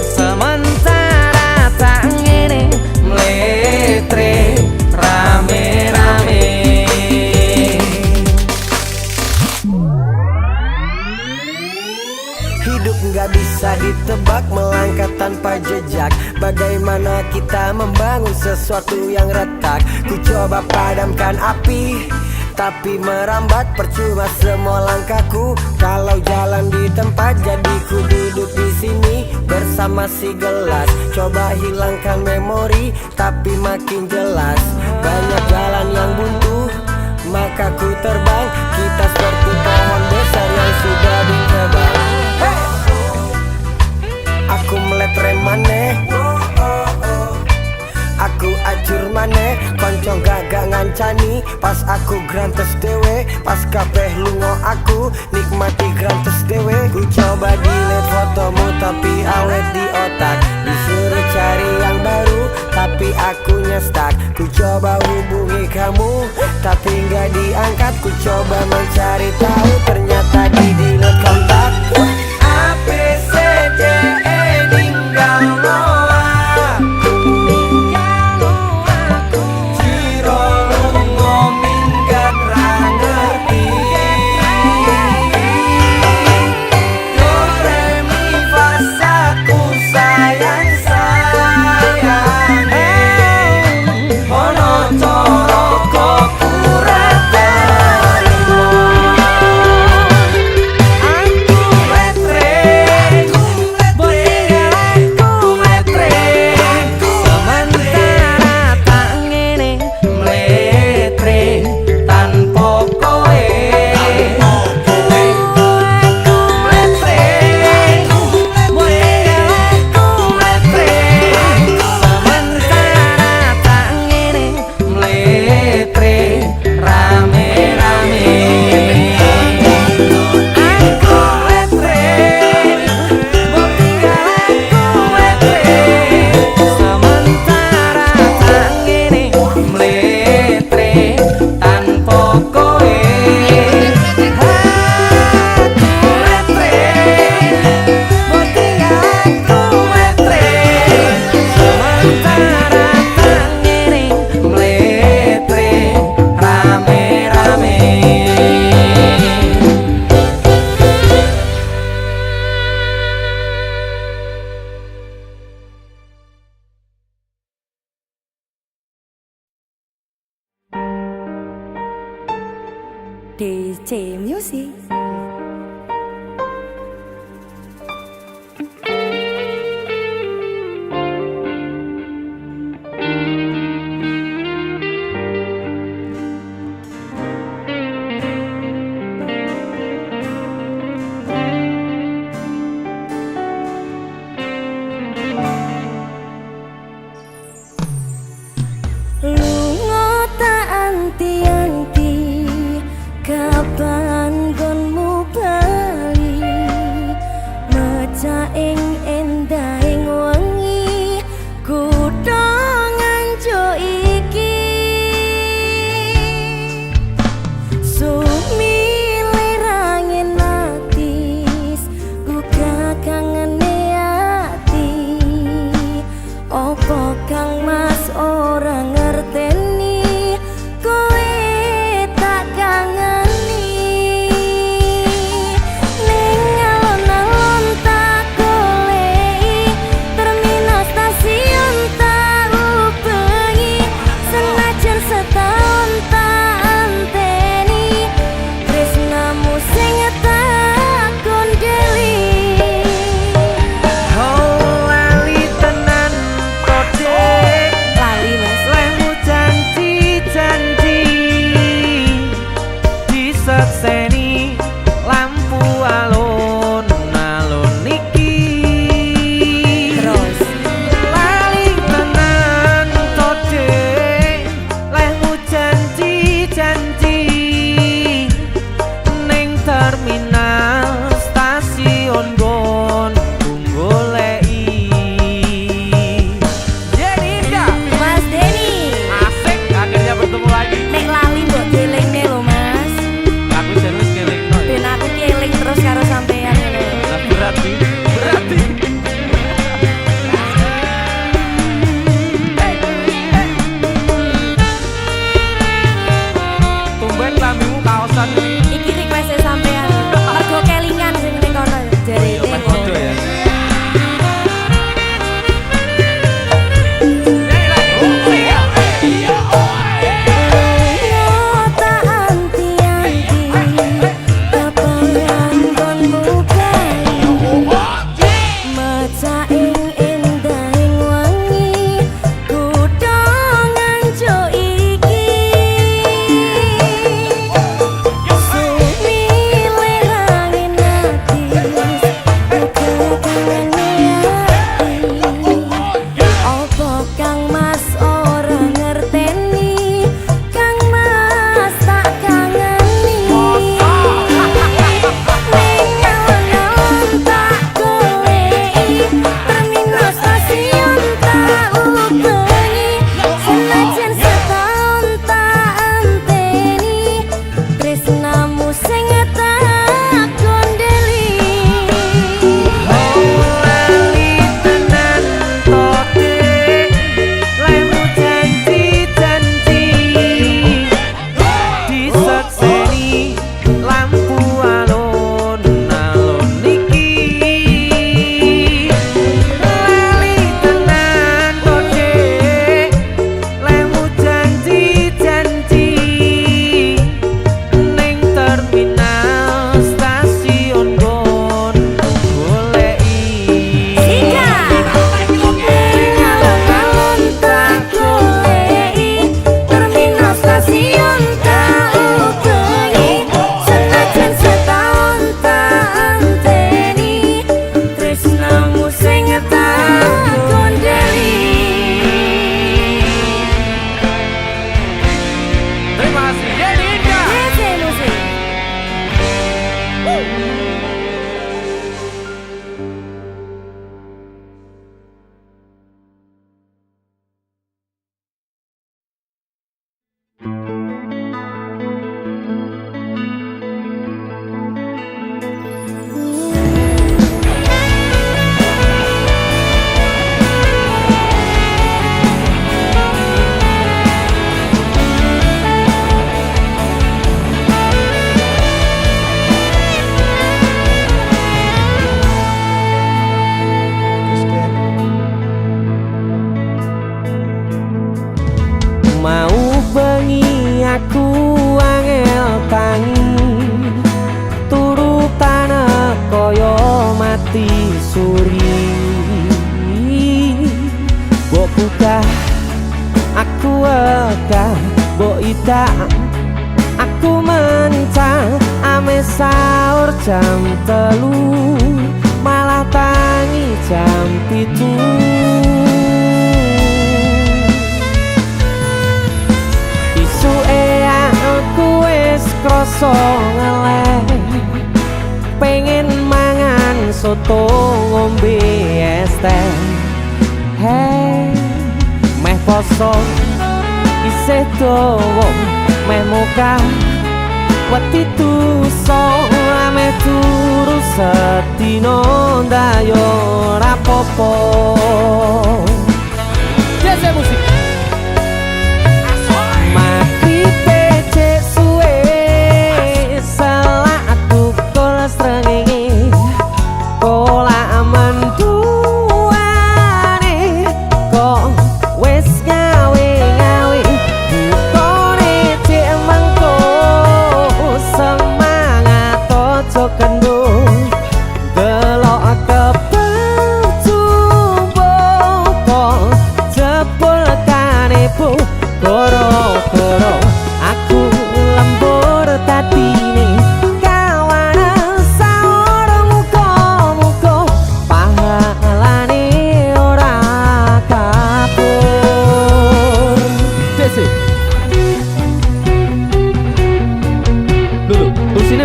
sementara tak ngene mletre rame-rame Hidup nggak bisa ditebak, melangkah tanpa jejak. Bagaimana kita membangun sesuatu yang retak? Ku coba padamkan api, tapi merambat percuma semua langkahku. Kalau jalan di tempat, jadi ku duduk di sini bersama si gelas. Coba hilangkan memori, tapi makin jelas. Banyak jalan yang buntu, maka ku terbang. Kita seperti pohon besar yang sudah ditebang. Aku meletre maneh, aku acur maneh, konco gagak ngancani. Pas aku grantes dewe, pas kabeh lungo aku nikmati grantes dewe. Ku coba delete fotomu tapi awet di otak. Disuruh cari yang baru tapi akunya stuck. Ku coba hubungi kamu tapi nggak diangkat. Ku coba mencari tahu ternyata di delete kontak. ABCDE ninggalno aku Ciro lunga minggat ra ngerti Do re mi fa sa ku sayang sayange ono cara kok ora terima aku letre sementara tak ngene mletre tanpa kowe aku mletre sementara tak ngene mletre rame-rame aku letre sementara tak ngene mletre tanpa kowe aku letre mbok tinggal aku letre sementara tak ngene mletre rame-rame DJ Music. Lunga tak anti-anti kapan gonmu setahun tak anteni tresnamu sing tak kondeli. Oh lali tenan kode Lali mas. lemu janji-janji disekseni lampu alun-alun niki. Terus Lali tenan kode lemu janji-janji ning terminal stasiun Gon goleki. Jenika Mas Denny, Asik akhirnya bertemu lagi. nek lali mbok dielingne lho mas. Aku serius kelingno ya. Ben aku keling terus karo sampean lho. Nah, berarti tumben lambimu kaosan ini. Iki request sampean. Mergo kelingan sing ning kono jarene. Iya, kodo ya. Kang Mas ora ngerteni, Kang Mas tak kangeni. Ning alun-alun tak goleki, terminal stasiun tak ubengi. Senajan setahun tak anteni, tresnamu sing tak kondeli. lali tenan kode lemu janji-janji disekseni lampu alun-alun niki. Lali tenan kode lemu janji-janji ning terminal stasiun Gon goleki. Alun-alun tak goleki, terminal stasiun tak ubengi. Senajan setahun tak anteni, tresnamu sing tak kondeli. Terima kasih. Jenika. Hece musik. Mau bengi aku angel tangi turu tanah koyo mati suri. Mbok buka aku wegah, mbok idak aku mencang. Ame sahur jam 3 malah tangi jam 7. Aku wis krasa ngeleh, pengen mangan soto ngombe es teh. Hey, meh poso isih dawa, meh muka wedi tuso, ame turu sedina ndayo ora popo. Jazz musik. Kok wes gawe-gawe buka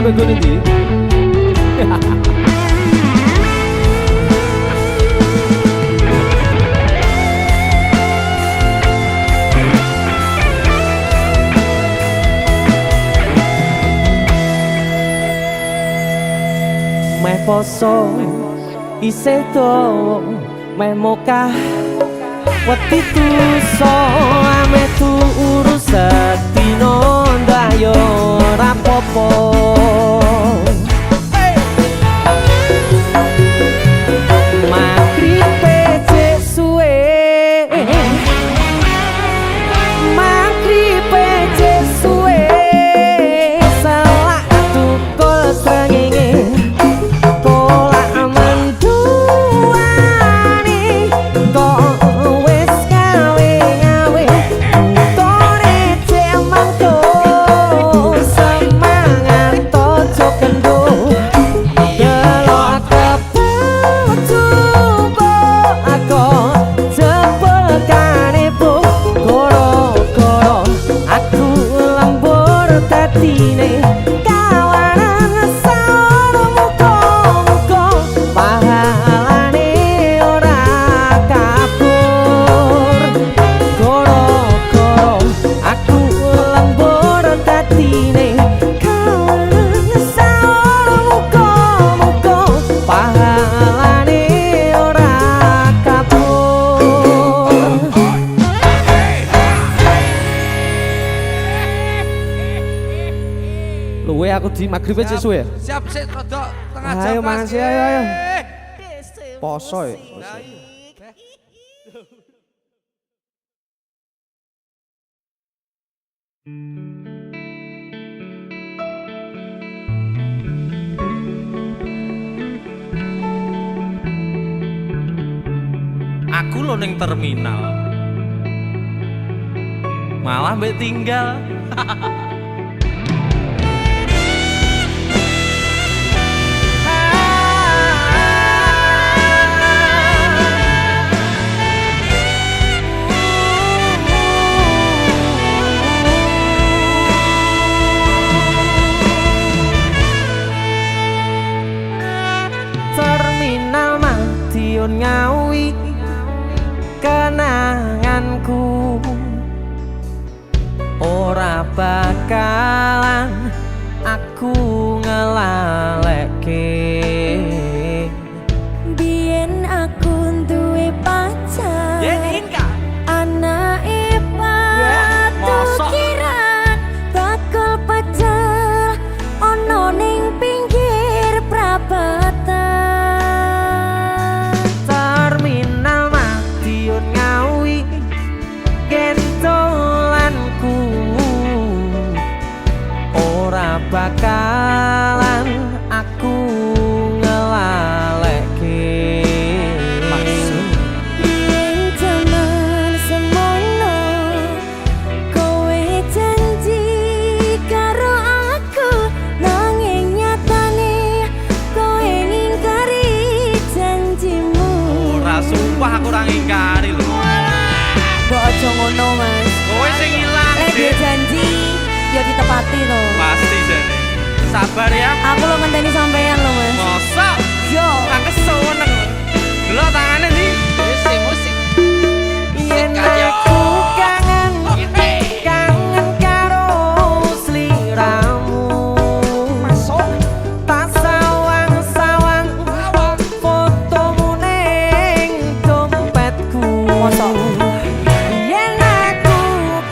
lagu ini. Meh poso isih dawa meh mokah wedi tuso ame turu sedina ndak yo ora apa-apa. Magribe cek suwe magribe cek suwe selak tukul srengenge kolak menduani kok wis gawe gawe tore cek mangko semangat tojo kendo delok kepetubo aku jebol karepo goro-goro aku lembur tatine kawanan saoro muka-muka pahalane ora kabur goro-goro aku lembur tatine kawanan saoro muka-muka pahalane ora kabur. Luwe aku di maghrib aja suwe. Siap sik rodok tengah jam. Ayo Mas. mangan sih, ayo. Poso ya. Lah iya. Aku lo ning terminal malah mbek tinggal. Terminal Madiun Ngawi kenanganku ora bakalan aku ngelalekke. Biyen aku duwe pacar. Anake patukiran bakal pecel ono ning pinggir prapatan. Terminal Madiun Ngawi gentolanku ora bakalan aku ngelalekke. Yen jaman semono kowe janji karo aku nanging nyatane kowe ngingkari janjimu. Ora sumpah aku ora ngingkari lho. Mbok aja ngono, Mas. Kowe sing ilang. Lek dia janji ya ditepati to. Pasti jane. Sabar ya. Aku lo ngenteni sampean lo, Mas. Mosok Yo. aku seneng. Lho tangane ndi? Musik. Yen aku kangen kangen karo sliramu tak sawang-sawang fotomu ning dompetku. Yen aku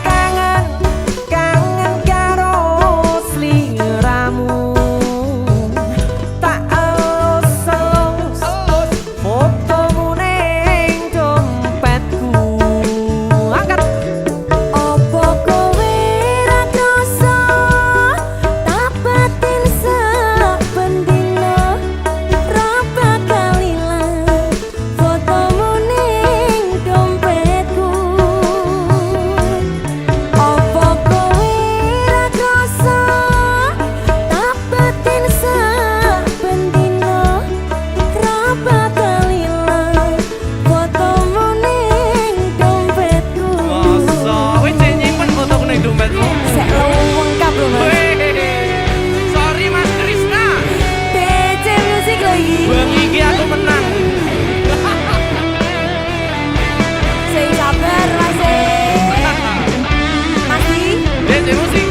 kangen kangen karo sliramu tak elus-elus fotomu ning musik.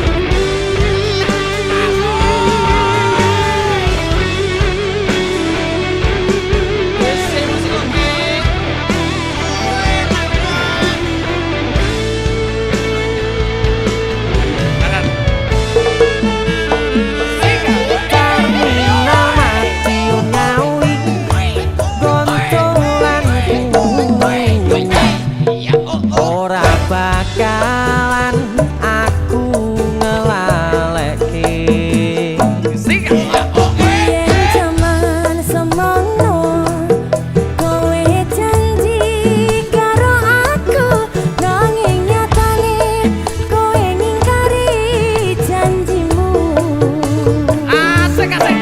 Ora bakalan aku ngelaleke Yen jaman semono kowe janji karo aku nanging nyatane kowe ngingkari janjimu. Asik asik.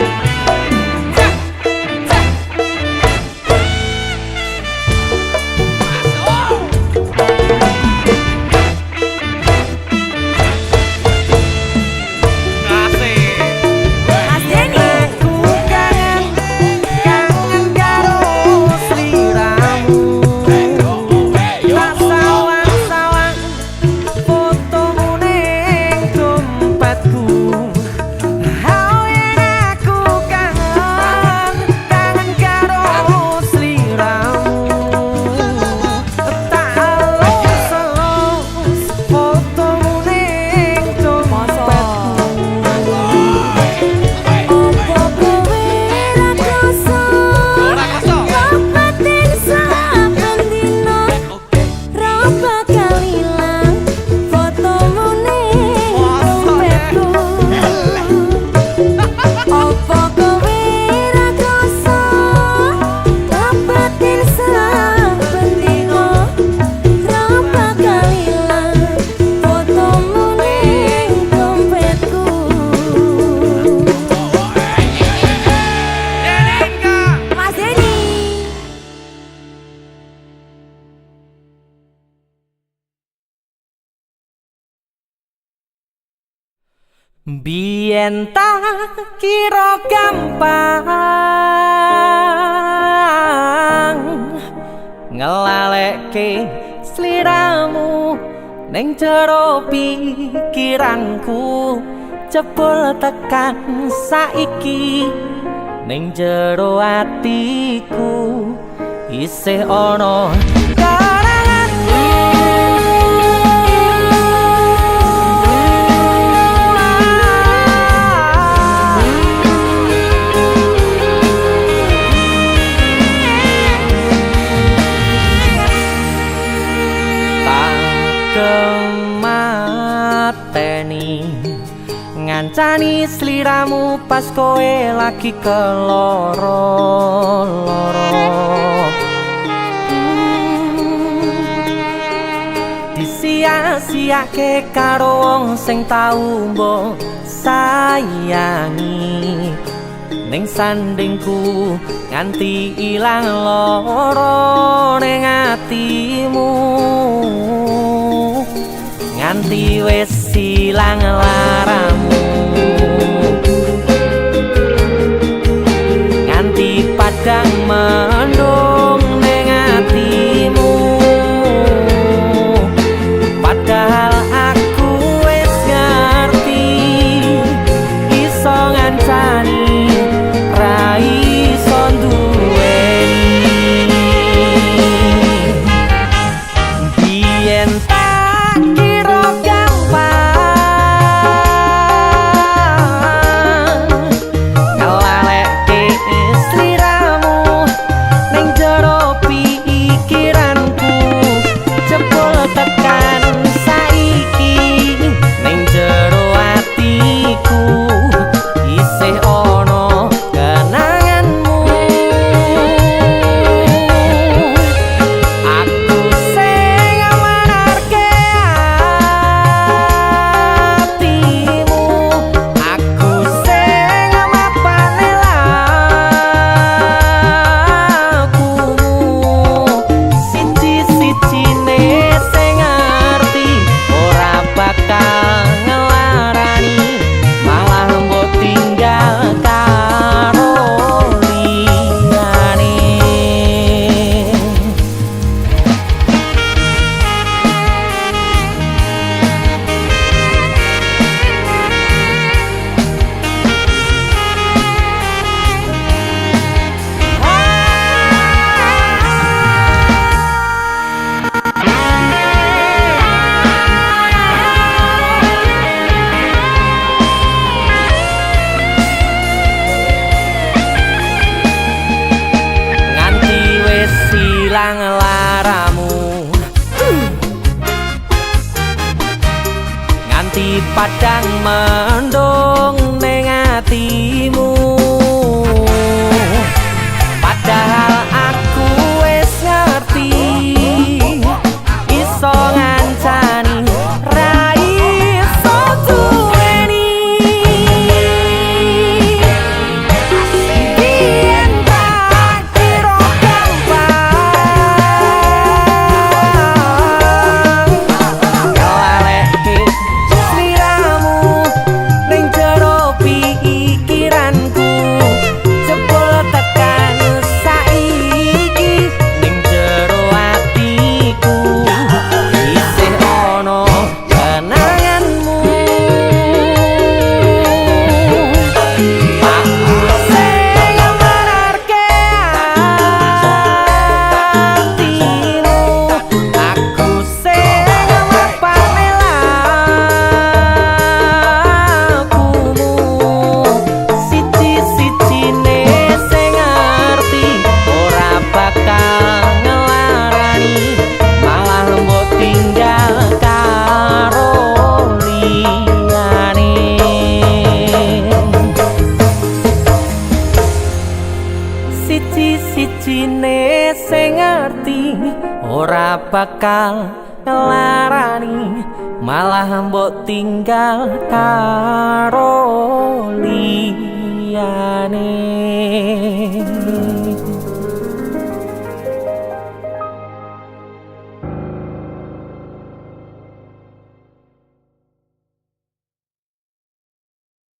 Biyen tak kira gampang ngelalekke sliramu ning jero pikiranku jebul tekan saiki ning jero atiku isih ana karanganmu. Kemateni ngancani sliramu pas kowe lagi keloro-loro disia-siake karo wong sing tau mbok sayangi ning sandingku nganti ilang loro ning atimu nganti wis ilang laramu nganti padang mendung ning atimu padahal aku wis ngerti iso ngancani ra iso duweni biyen tak kira gampang bakal ngelaramu nganti padang mendung ning atimu. Padahal aku wis ngerti iso ngancani ra iso duweni. Yen tak kira gampang ngelalekke sliramu ning jero pikiranku. Jebul tekan saiki ning jero atiku isih ono kenanganmu. Aku sing ngarepke atimu, aku sing ngapane lakumu. Siji-sijine sing ngerti ora bakal ngelarani, malah mbok tinggal karo liyane. Siji-sijine sing ngerti ora bakal ngelarani, malah mbok tinggal karo